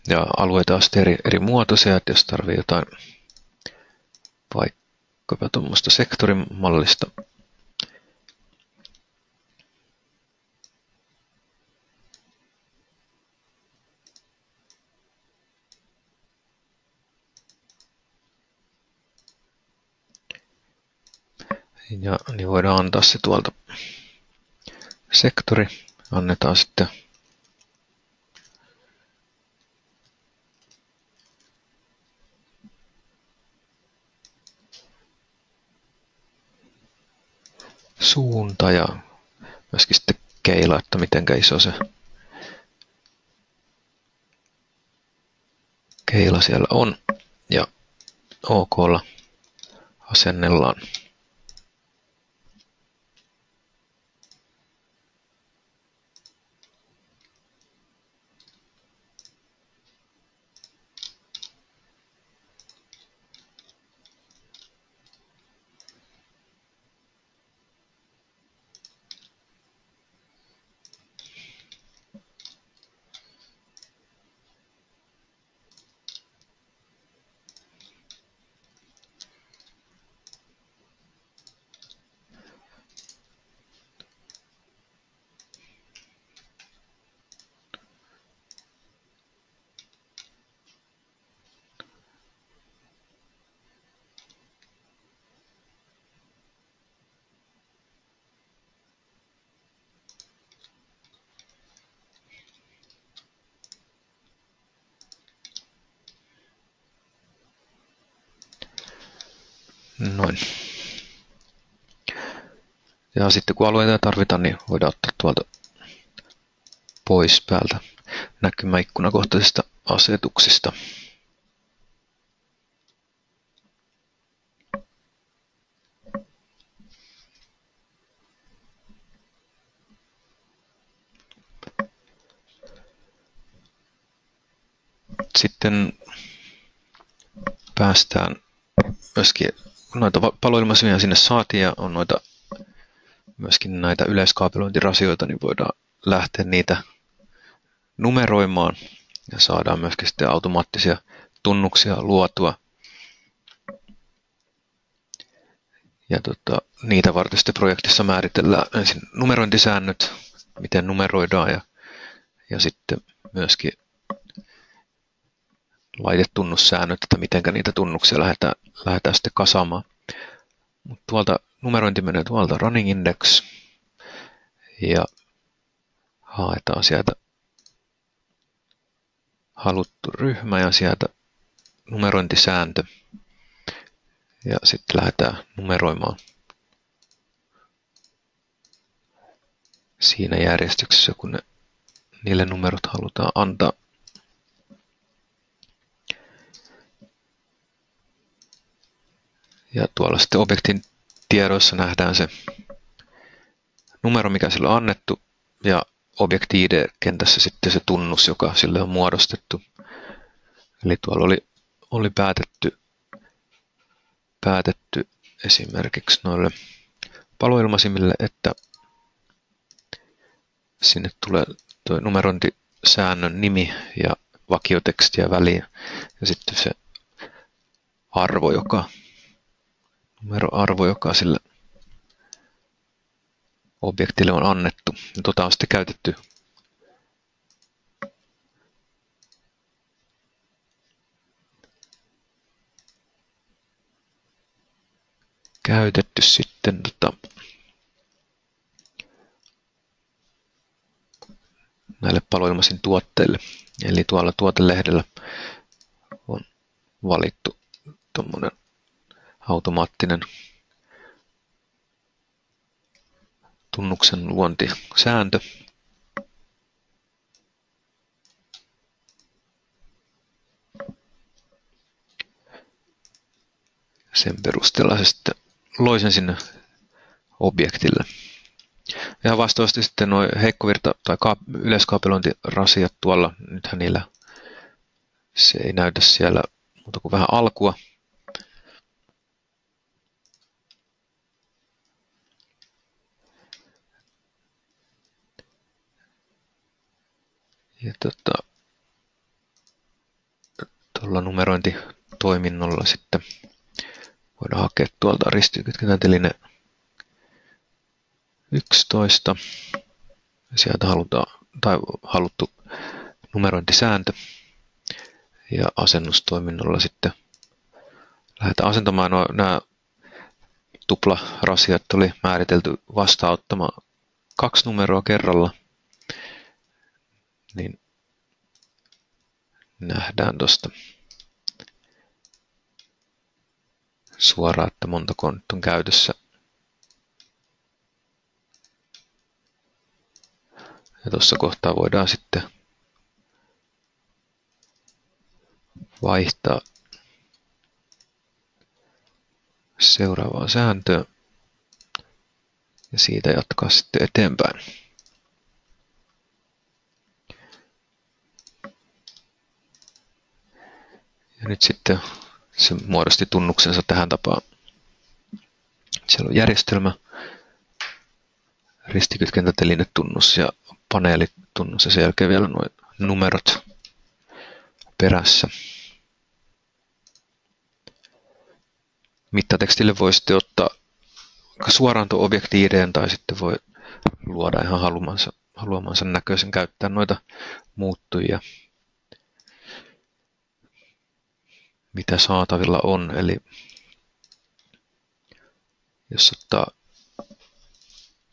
Ja alueita on sitten eri muotoisia, että jos tarvii jotain vaikkapa tuommoista sektorimallista ja niin voidaan antaa se tuolta sektori, annetaan sitten suunta ja myöskin sitten keila, että mitenkä iso se keila siellä on ja OK:lla asennellaan. Noin. Ja sitten kun alueita tarvitaan, niin voidaan ottaa tuolta pois päältä näkymäikkunakohtaisista asetuksista. Sitten päästään myöskin, kun noita paloilmaisimia sinne saatiin ja on myöskin näitä yleiskaapelointirasioita, niin voidaan lähteä niitä numeroimaan ja saadaan myöskin sitten automaattisia tunnuksia luotua. Ja niitä varten sitten projektissa määritellään ensin numerointisäännöt, miten numeroidaan ja sitten myöskin laitetunnussäännöt, että miten niitä tunnuksia lähdetään sitten kasaamaan. Mut tuolta numerointi menee tuolta running index ja haetaan sieltä haluttu ryhmä ja sieltä numerointisääntö ja sitten lähdetään numeroimaan siinä järjestyksessä, kun niille numerot halutaan antaa. Ja tuolla sitten objektin tiedoissa nähdään se numero, mikä sille on annettu, ja objekti ID-kentässä sitten se tunnus, joka sille on muodostettu. Eli tuolla oli oli päätetty esimerkiksi noille paloilmaisimille, että sinne tulee tuo numerointisäännön nimi ja vakiotekstiä väliin ja sitten se numeroarvo, joka sille objektille on annettu. Tota on sitten käytetty sitten näille paloilmaisin tuotteille. Eli tuolla tuotelehdellä on valittu tuommoinen automaattinen tunnuksen luontisääntö. Sen perusteella se sitten loi sen sinne objektille. Ja vastaavasti sitten nuo heikkovirta- tai yleiskaapelointirasiat tuolla, nythän niillä se ei näytä siellä muuta kuin vähän alkua. Ja tuolla numerointitoiminnolla sitten voidaan hakea tuolta ristikytkentäteline 11. Sieltä haluttu numerointisääntö. Ja asennustoiminnolla sitten lähdetään asentamaan. Nämä tuplarasiat oli määritelty vastaanottamaan 2 numeroa kerralla. Niin nähdään tuosta suoraan, että montako nyt on käytössä. Ja tuossa kohtaa voidaan sitten vaihtaa seuraavaan sääntöön ja siitä jatkaa sitten eteenpäin. Ja nyt sitten se muodosti tunnuksensa tähän tapaan. Siellä on järjestelmä, ristikytkentätelinetunnus ja paneelitunnus ja sen jälkeen vielä nuo numerot perässä. Mittatekstille voi sitten ottaa suoraan tuon objekti-ID:n tai sitten voi luoda ihan haluamansa näköisen, käyttää noita muuttujia, mitä saatavilla on. Eli jos ottaa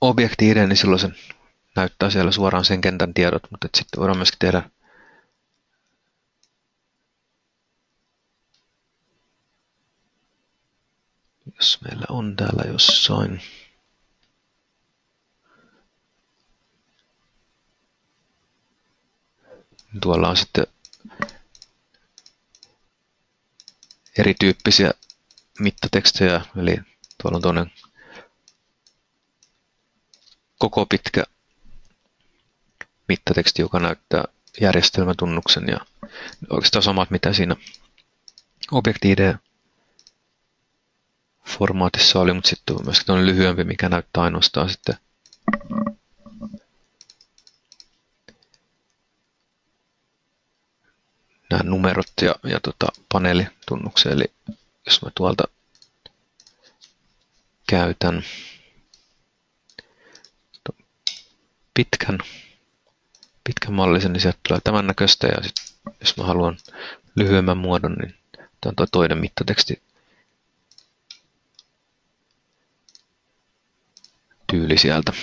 objekti-ID:n, niin silloin se näyttää siellä suoraan sen kentän tiedot, mutta sitten voidaan myöskin tehdä jos meillä on täällä jossain tuolla on sitten erityyppisiä mittatekstejä, eli tuolla on tuollainen koko pitkä mittateksti, joka näyttää järjestelmätunnuksen ja oikeastaan samat mitä siinä Object-ID-formaatissa oli, mutta sitten on myös tuollainen lyhyempi, mikä näyttää ainoastaan sitten nämä numerot ja paneelitunnuksen. Eli jos mä tuolta käytän pitkän mallisen, niin sieltä tulee tämän näköistä. Ja sit, jos mä haluan lyhyemmän muodon, niin tämä on tuo toinen mittateksti tyyli sieltä.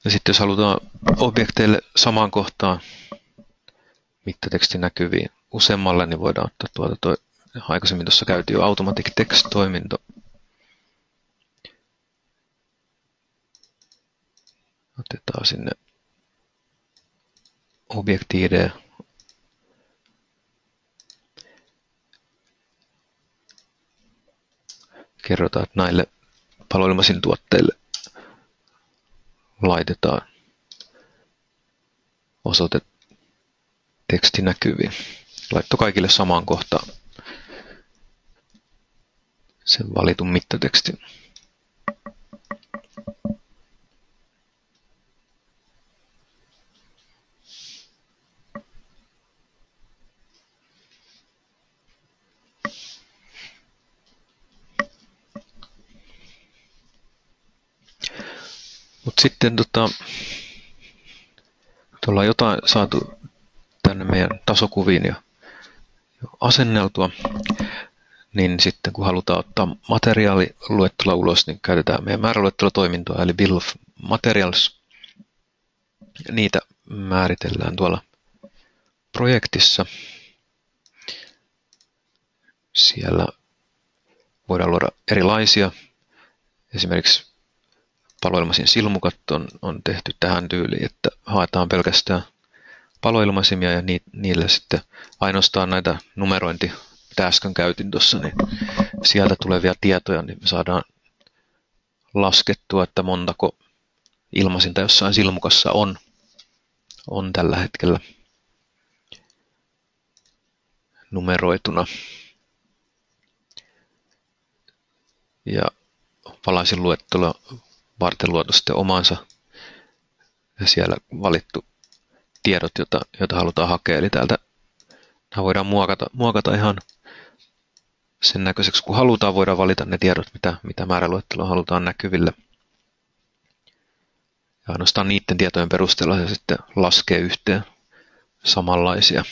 Ja sitten jos halutaan objekteille samaan kohtaan mittateksti näkyviin useammalle, niin voidaan ottaa tuolta aikaisemmin tuossa käytiin jo automatic text-toiminto. Otetaan sinne Object-ID. Kerrotaan, että näille paloilmaisin tuotteille laitetaan osoiteteksti näkyviin. Laitto kaikille samaan kohtaan sen valitun mittatekstin. Mutta sitten ollaan jotain saatu tänne meidän tasokuviin ja asenneltua, niin sitten kun halutaan ottaa materiaaliluettelua ulos, niin käytetään meidän määräluettelotoimintoa, eli Bill of Materials. Niitä määritellään tuolla projektissa. Siellä voidaan luoda erilaisia. Esimerkiksi paloilmaisin silmukat on tehty tähän tyyliin, että haetaan pelkästään paloilmaisimia ja niille sitten ainoastaan näitä numerointi, mitä äsken käytin tuossa, niin sieltä tulevia tietoja, niin me saadaan laskettua, että montako ilmaisinta jossain silmukassa on tällä hetkellä numeroituna. Ja valaisin luettelo varten luotu sitten omansa ja siellä valittu tiedot, joita halutaan hakea. Eli täältä voidaan muokata ihan sen näköiseksi, kun halutaan, voidaan valita ne tiedot, mitä määräluetteloon halutaan näkyville. Ja ainoastaan niiden tietojen perusteella se sitten laskee yhteen samanlaisia.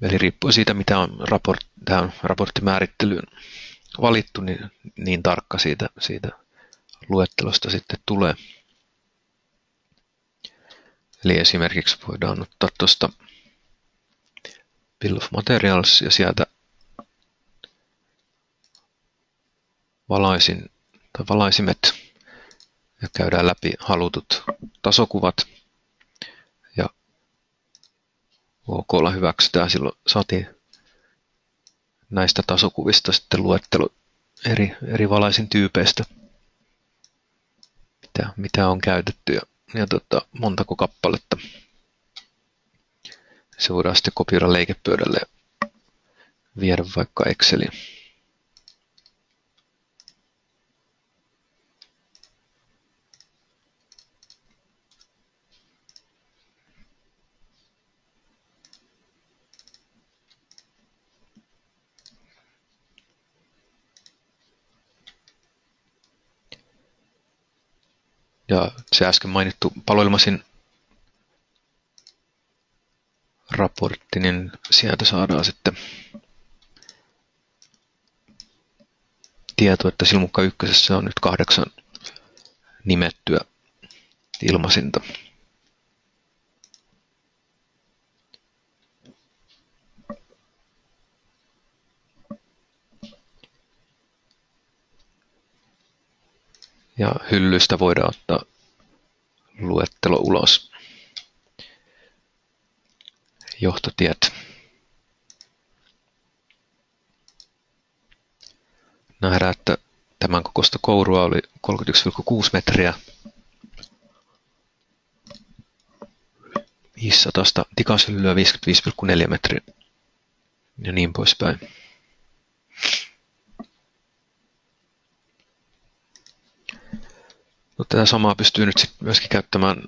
Eli riippuen siitä, mitä on tähän raporttimäärittelyyn valittu, niin tarkka siitä luettelosta sitten tulee. Eli esimerkiksi voidaan ottaa tuosta Bill of Materials ja sieltä valaisimet ja käydään läpi halutut tasokuvat ja OK:lla hyväksytään. Silloin saatiin näistä tasokuvista sitten luettelo eri valaisin tyypeistä, mitä on käytetty ja montako kappaletta. Se voidaan sitten kopioida leikepöydälle ja viedä vaikka Exceliin. Ja se äsken mainittu paloilmaisin raportti, niin sieltä saadaan sitten tieto, että silmukka ykkösessä on nyt 8 nimettyä ilmaisinta. Ja hyllystä voidaan ottaa luettelo ulos. Johtotiet. Nähdään, että tämän kokoista kourua oli 31,6 metriä. 500 tikashyllyä 55,4 metriä. Ja niin poispäin. No, tätä samaa pystyy nyt sitten myöskin käyttämään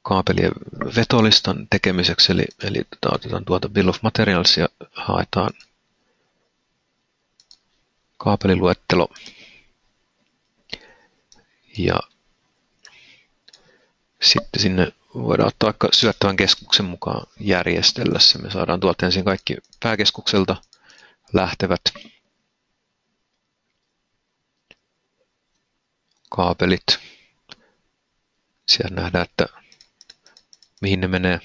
kaapelien vetolistan tekemiseksi, eli otetaan tuolta Bill of Materials ja haetaan kaapeliluettelo. Ja sitten sinne voidaan ottaa vaikka syöttävän keskuksen mukaan järjestellä se. Me saadaan tuolta ensin kaikki pääkeskukselta lähtevät kaapelit. Siellä nähdään, että mihin ne menee,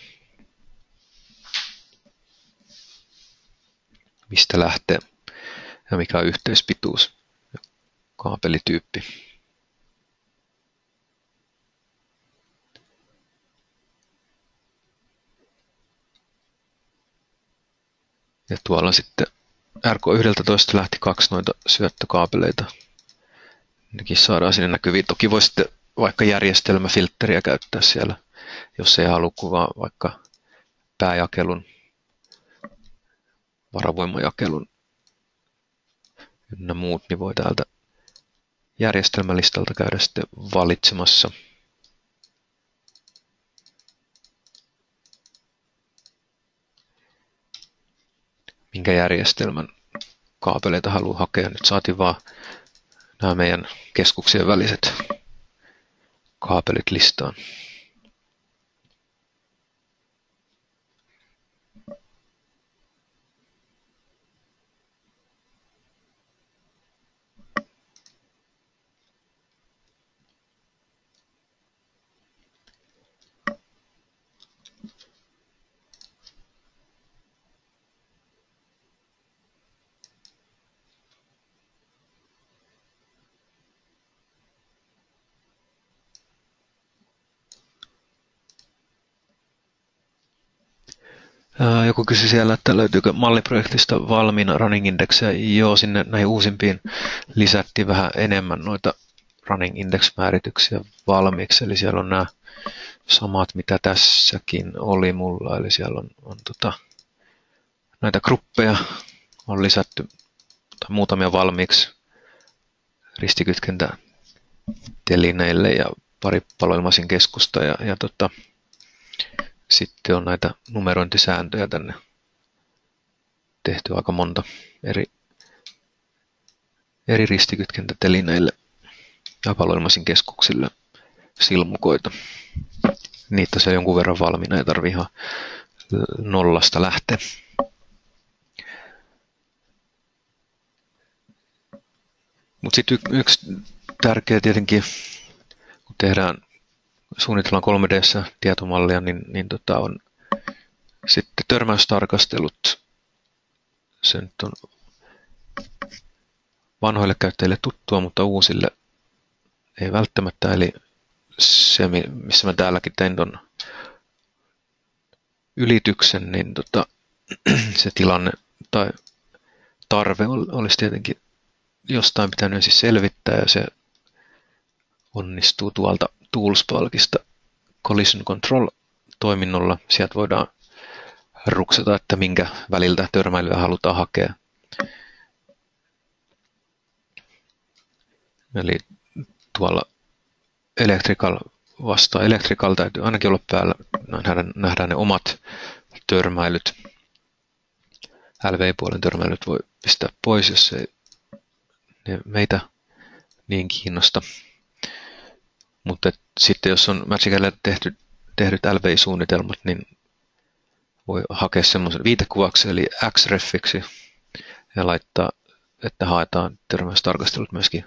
mistä lähtee ja mikä on yhteispituus ja kaapelityyppi. Ja tuolla sitten RK11 lähti 2 noita syöttökaapeleita. nekin saadaan sinne näkyviin. Toki voi sitten vaikka järjestelmäfiltteriä käyttää siellä, jos ei halua kuvaa vaikka pääjakelun, varavoimajakelun ynnä muut, niin voi täältä järjestelmälistalta käydä sitten valitsemassa. Minkä järjestelmän kaapeleita haluaa hakea. Nyt saatiin vaan nämä meidän keskuksien väliset kaapelit listaan. Joku kysyi siellä, että löytyykö malliprojektista valmiina running indexejä. Joo, sinne näihin uusimpiin lisättiin vähän enemmän noita running index-määrityksiä valmiiksi. Eli siellä on nämä samat, mitä tässäkin oli mulla. Eli siellä on näitä gruppeja on lisätty tai muutamia valmiiksi ristikytkentätelineille ja pari paloilmaisin keskusta ja sitten on näitä numerointisääntöjä tänne tehty aika monta eri ristikytkentätelineille ja paloilmaisin keskuksille silmukoita. Niitä se jonkun verran valmiina, ei tarvitse ihan nollasta lähteä. Mutta sitten yksi tärkeä tietenkin, kun suunnitellaan 3D:ssä tietomallia, niin on sitten törmäystarkastelut. Se nyt on vanhoille käyttäjille tuttua, mutta uusille ei välttämättä. Eli se, missä mä täälläkin tein ton ylityksen, niin se tilanne tai tarve olisi tietenkin jostain pitänyt siis selvittää, ja se onnistuu tuolta Tools-palkista Collision Control-toiminnolla. Sieltä voidaan ruksata, että minkä väliltä törmäilyä halutaan hakea. Eli tuolla Electrical täytyy ainakin olla päällä. Nähdään ne omat törmäilyt. LV-puolen törmäilyt voi pistää pois, jos ei ne meitä niin kiinnosta. Mutta sitten jos on Magicalille tehdyt LVI-suunnitelmat, niin voi hakea semmoisen viitekuvaksi eli XREFiksi ja laittaa, että haetaan törmäystarkastelut myöskin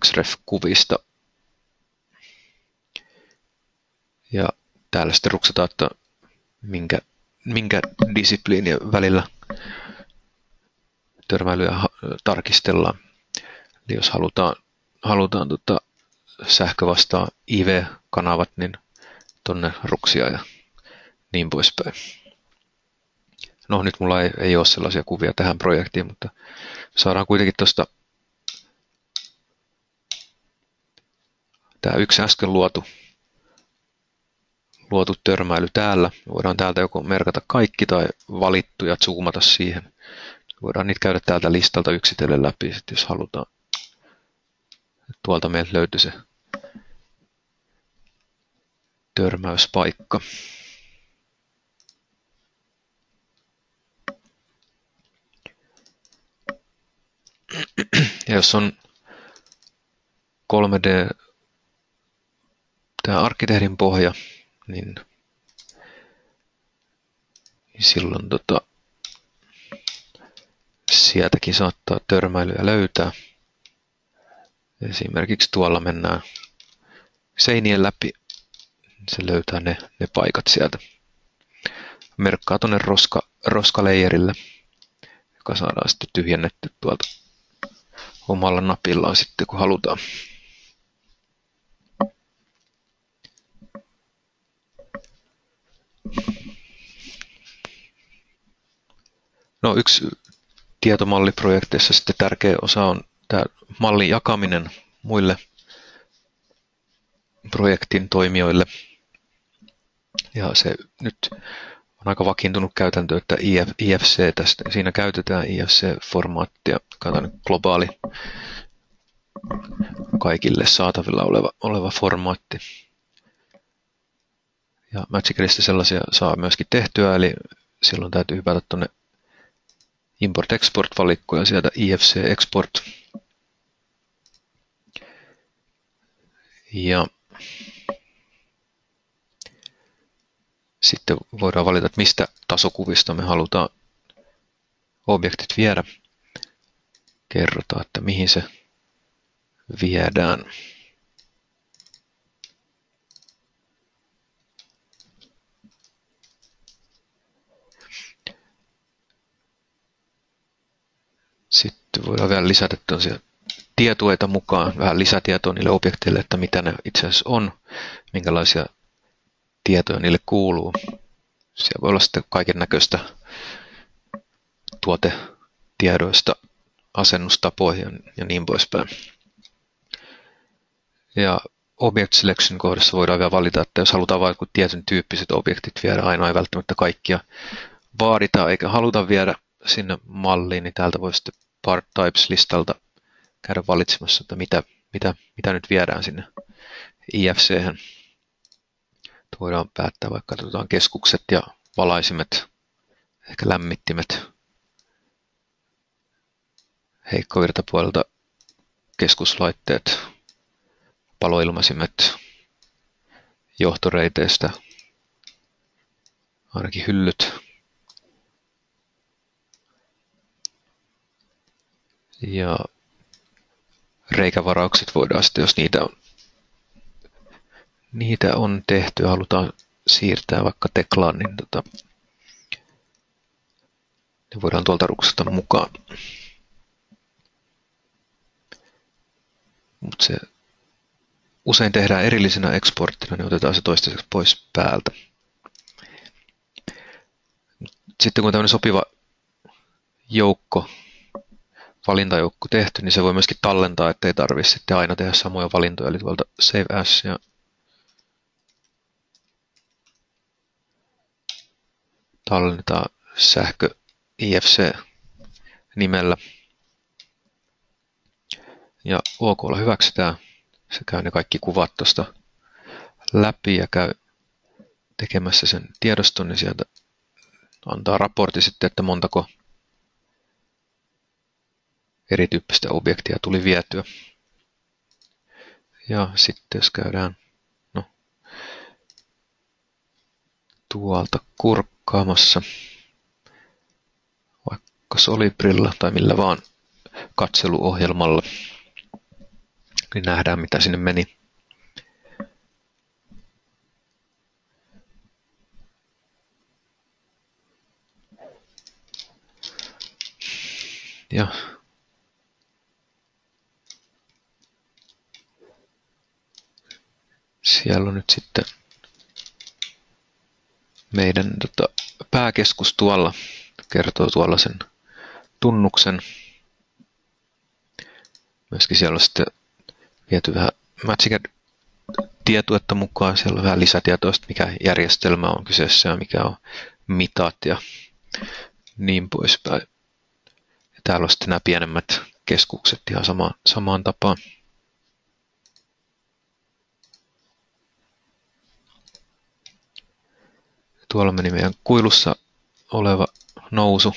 XREF-kuvista. Ja täällä sitten ruksataan, että minkä disipliinien välillä törmäilyä tarkistellaan. Eli jos halutaan sähkö vastaa IV-kanavat, niin tonne ruksia ja niin poispäin. No nyt mulla ei ole sellaisia kuvia tähän projektiin, mutta saadaan kuitenkin tuosta tämä yksi äsken luotu törmäily täällä. Voidaan täältä joko merkata kaikki tai valittu ja zoomata siihen. Voidaan niitä käydä täältä listalta yksitellen läpi, jos halutaan. Tuolta meiltä löytyy se törmäyspaikka. Ja jos on 3D tämä arkkitehdin pohja, niin silloin sieltäkin saattaa törmäilyä löytää. Esimerkiksi tuolla mennään seinien läpi, se löytää ne paikat sieltä. Merkkaa tuonne roskaleijerille, joka saadaan sitten tyhjennetty tuolta omalla napillaan sitten, kun halutaan. No, yksi tietomalliprojekteissa sitten tärkeä osa on tämä mallin jakaminen muille projektin toimijoille. Ja se nyt on aika vakiintunut käytäntö, että IFC tästä, siinä käytetään IFC-formaattia, joka on globaali kaikille saatavilla oleva formaatti. Ja Magicalista sellaisia saa myöskin tehtyä, eli silloin täytyy hypätä tuonne Import-Export-valikkoon ja sieltä IFC-Export. Ja sitten voidaan valita, että mistä tasokuvista me halutaan objektit viedä. Kerrotaan, että mihin se viedään. Sitten voidaan vielä lisätä tietoita mukaan, vähän lisätietoa niille objekteille, että mitä ne itse asiassa on, minkälaisia tietoja niille kuuluu. Siellä voi olla sitten kaiken näköistä tuotetiedoista asennustapoihin ja niin poispäin. Ja Object Selection kohdassa voidaan vielä valita, että jos halutaan vain tietyn tyyppiset objektit viedä, aina ei välttämättä kaikkia vaadita eikä haluta viedä sinne malliin, niin täältä voi sitten Part Types-listalta käydä valitsemassa, että mitä nyt viedään sinne IFC:hen. Voidaan päättää vaikka keskukset ja valaisimet, ehkä lämmittimet, heikkovirtapuolelta keskuslaitteet, paloilmaisimet, johtoreiteistä, ainakin hyllyt. Ja reikävaraukset voidaan sitten, jos niitä on tehty ja halutaan siirtää vaikka teklaan, niin ne voidaan tuolta ruksata mukaan. Mutta se usein tehdään erillisenä exporttina, niin otetaan se toistaiseksi pois päältä. Sitten kun on tämmöinen sopiva joukko, valintajoukko tehty, niin se voi myöskin tallentaa, ettei tarvitse sitten aina tehdä samoja valintoja. Eli tuolta Save As ja tallennetaan sähkö IFC-nimellä. Ja OK:lla hyväksytään. Se käy ne kaikki kuvat tuosta läpi ja käy tekemässä sen tiedoston, niin sieltä antaa raportti sitten, että montako erityyppistä objektia tuli vietyä. Ja sitten jos käydään tuolta kurkkaamassa vaikka Solibrilla tai millä vaan katseluohjelmalla, niin nähdään mitä sinne meni. Ja siellä on nyt sitten meidän pääkeskus tuolla, kertoo tuolla sen tunnuksen. Myöskin siellä on sitten viety vähän Magicad-tietoutta mukaan. Siellä on vähän lisätietoa, mikä järjestelmä on kyseessä ja mikä on mitat ja niin poispäin. Ja täällä on sitten nämä pienemmät keskukset ihan samaan tapaan. Tuolla meni meidän kuilussa oleva nousu.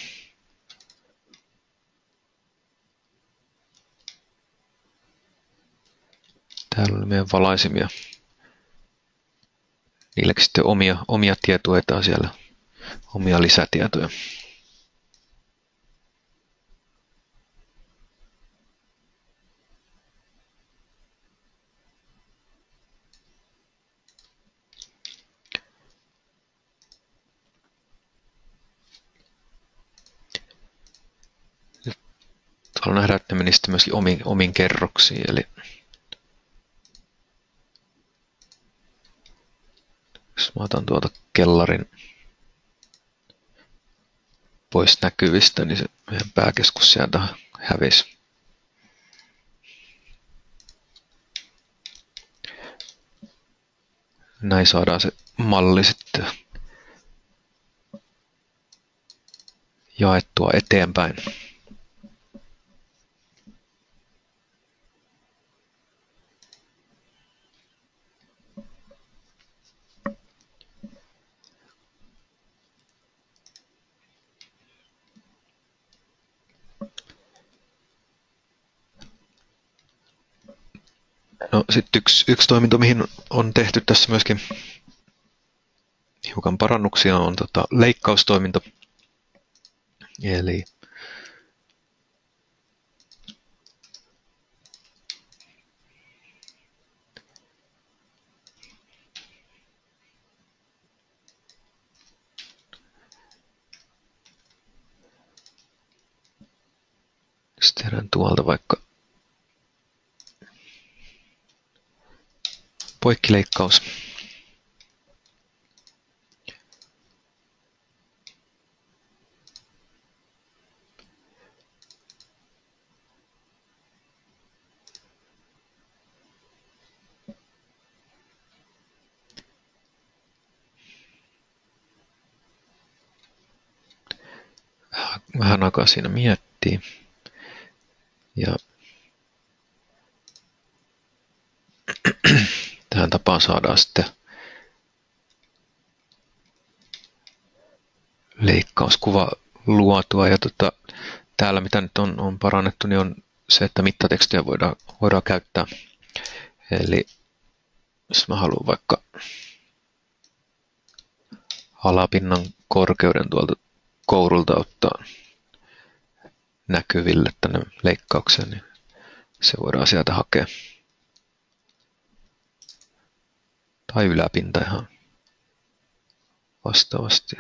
Täällä oli meidän valaisimia. Niilläkin sitten omia tietoja siellä, omia lisätietoja. Tuolla nähdään, että ne meni sitten myöskin omiin kerroksiin. Eli jos mä otan tuolta kellarin pois näkyvistä, niin se meidän pääkeskus sieltä hävisi. Näin saadaan se malli sitten jaettua eteenpäin. No, sitten yksi toiminto, mihin on tehty tässä myöskin hiukan parannuksia, on leikkaustoiminto. Eli jos tehdään tuolta vaikka poikkileikkaus. Vähän aikaa siinä miettii. Ja tähän tapaan saadaan sitten leikkauskuva luotua. Ja täällä mitä nyt on parannettu, niin on se, että mittatekstiä voidaan käyttää. Eli jos mä haluan vaikka alapinnan korkeuden tuolta kourulta ottaa näkyville tänne leikkaukseen, niin se voidaan sieltä hakea. Tai yläpinta ihan vastaavasti.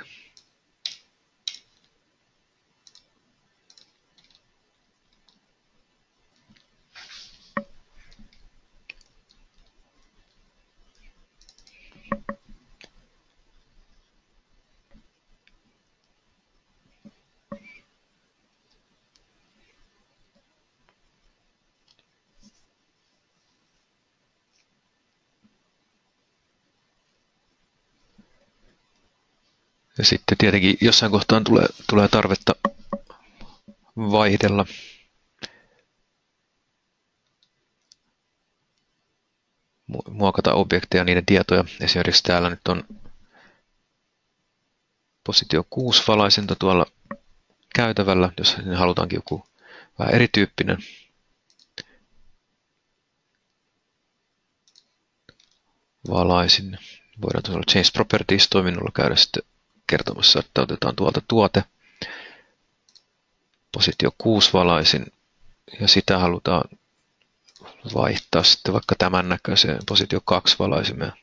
Ja sitten tietenkin jossain kohtaan tulee tarvetta vaihdella. Muokata objekteja ja niiden tietoja. Esimerkiksi täällä nyt on positio 6 valaisinta tuolla käytävällä, jos halutaankin joku vähän erityyppinen. Valaisin. Voidaan tuolla Change Properties-toiminnolla käydä sitten kertomassa, että otetaan tuolta tuote. Positio 6 valaisin ja sitä halutaan vaihtaa sitten vaikka tämän näköiseen positio 2 valaisimeen.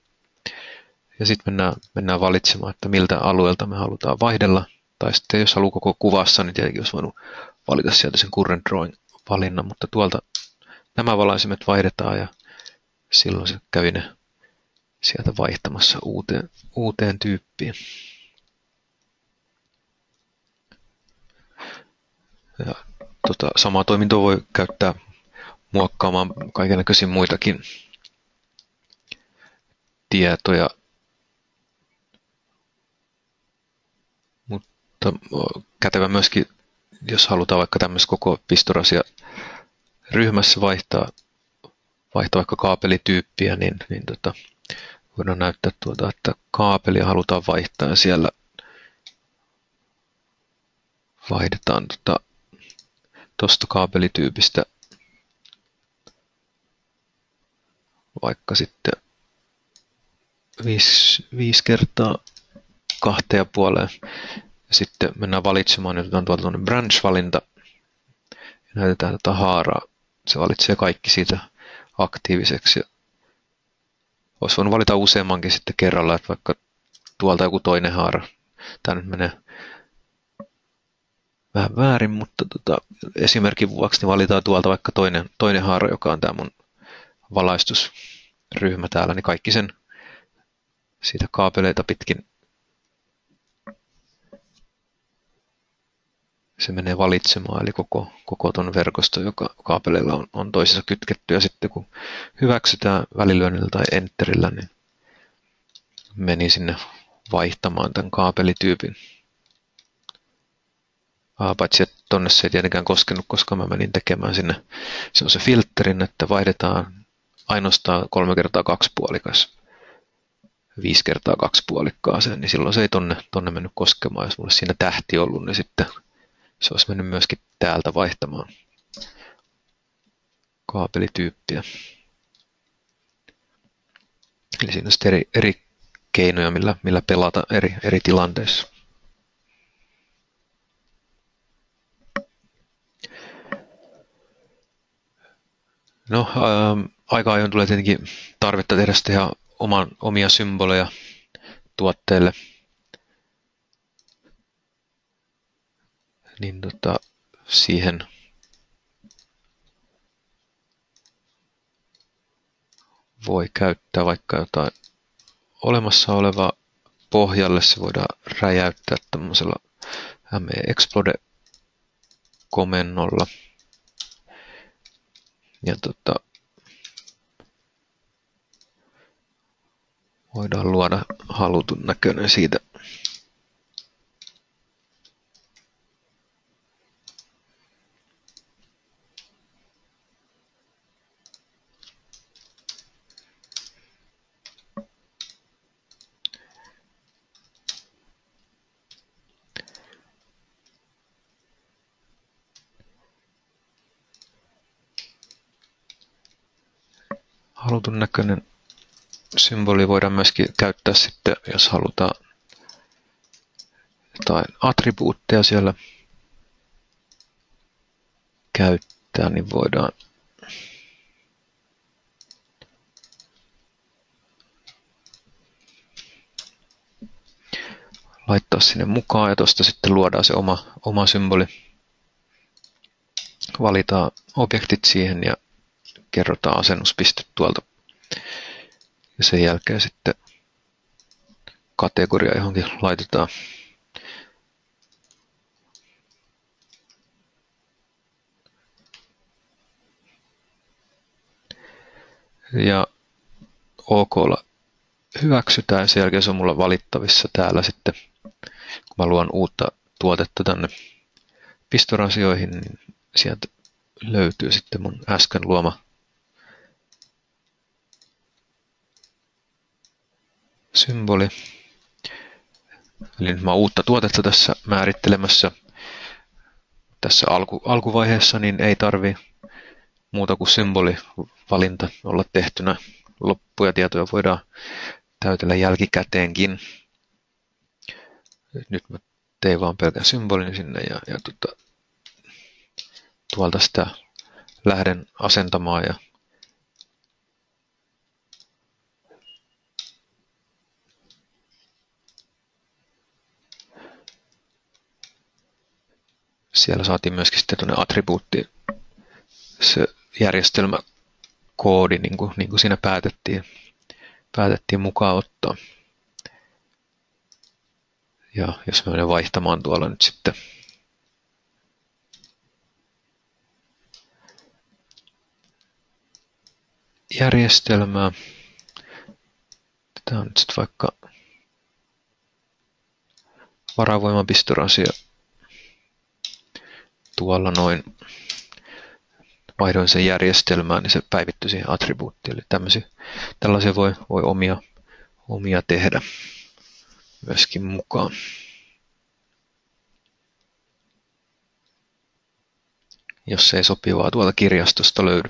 Ja sitten mennään valitsemaan, että miltä alueelta me halutaan vaihdella. Tai sitten jos haluaa koko kuvassa, niin tietenkin olisi voinut valita sieltä sen Current Drawing valinnan, mutta tuolta nämä valaisimet vaihdetaan ja silloin se kävi ne sieltä vaihtamassa uuteen tyyppiin. Ja samaa toimintoa voi käyttää muokkaamaan kaikennäköisiä muitakin tietoja, mutta kätevä myöskin, jos halutaan vaikka tämmöistä koko pistorasia ryhmässä vaihtaa vaikka kaapelityyppiä, niin voidaan näyttää että kaapelia halutaan vaihtaa ja siellä vaihdetaan tuosta kaapelityypistä vaikka sitten 5 kertaa 2,5. Ja sitten mennään valitsemaan, niin otetaan tuolta tuonne branch-valinta ja näytetään tätä haaraa. Se valitsee kaikki siitä aktiiviseksi. Olisi voinut valita useammankin sitten kerralla, että vaikka tuolta joku toinen haara. Tämä nyt menee vähän väärin, mutta esimerkin vuoksi niin valitaan tuolta vaikka toinen haara, joka on tämä mun valaistusryhmä täällä, niin kaikki sen siitä kaapeleita pitkin se menee valitsemaan, eli koko ton verkosto, joka kaapeleilla on toisissa kytketty, ja sitten kun hyväksytään välilyönnillä tai enterillä, niin menin sinne vaihtamaan tämän kaapelityypin. Paitsi että tonne se ei tietenkään koskenut, koska mä menin tekemään sinne se filterin, että vaihdetaan ainoastaan 3x2 puolikas 5x2 puolikkaaseen, niin silloin se ei tonne mennyt koskemaan. Jos mulla siinä tähti ollut, niin sitten se olisi mennyt myöskin täältä vaihtamaan kaapelityyppiä. Eli siinä on sitten eri keinoja, millä pelata eri tilanteissa. No, aika ajoin tulee tietenkin tarvetta tehdä sitten ihan omia symboleja tuotteelle. Niin siihen voi käyttää vaikka jotain olemassa olevaa pohjalle. Se voidaan räjäyttää tämmöisellä me-explode-komennolla. Ja voidaan luoda halutun näköinen siitä. Halutun näköinen symboli voidaan myöskin käyttää sitten, jos halutaan jotain attribuutteja siellä käyttää, niin voidaan laittaa sinne mukaan ja tuosta sitten luodaan se oma symboli. Valitaan objektit siihen ja kerrotaan asennuspiste tuolta. Ja sen jälkeen sitten kategoria johonkin laitetaan. Ja OK:lla hyväksytään ja sen jälkeen se on mulla valittavissa täällä sitten. Kun mä luon uutta tuotetta tänne pistorasioihin, niin sieltä löytyy sitten mun äsken luoma symboli. Eli nyt mä oon uutta tuotetta tässä määrittelemässä. Tässä alkuvaiheessa niin ei tarvi muuta kuin symbolivalinta olla tehtynä. Loppuja tietoja voidaan täytellä jälkikäteenkin. Nyt mä tein vaan pelkän symbolin sinne ja tuolta sitä lähden asentamaan ja siellä saatiin myöskin sitten tuonne attribuutti se järjestelmäkoodi, niin kuin siinä päätettiin mukaan ottaa. Ja jos me menen vaihtamaan tuolla nyt sitten järjestelmää. Tämä on nyt sitten vaikka varavoimapistorasia. Tuolla noin vaihdoin sen järjestelmään, niin se päivittyi siihen attribuuttiin. Eli tällaisia voi omia tehdä myöskin mukaan. Jos ei sopivaa tuolta kirjastosta löydy.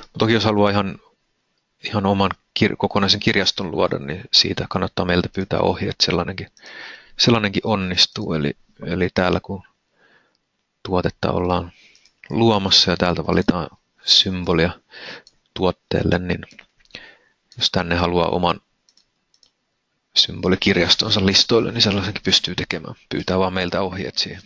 Mutta toki jos haluaa ihan oman kokonaisen kirjaston luoda, niin siitä kannattaa meiltä pyytää ohjeet. Sellainenkin onnistuu. Eli täällä kun tuotetta ollaan luomassa ja täältä valitaan symbolia tuotteelle, niin jos tänne haluaa oman symbolikirjastonsa listoille, niin sellaisenkin pystyy tekemään. Pyytää vaan meiltä ohjeet siihen.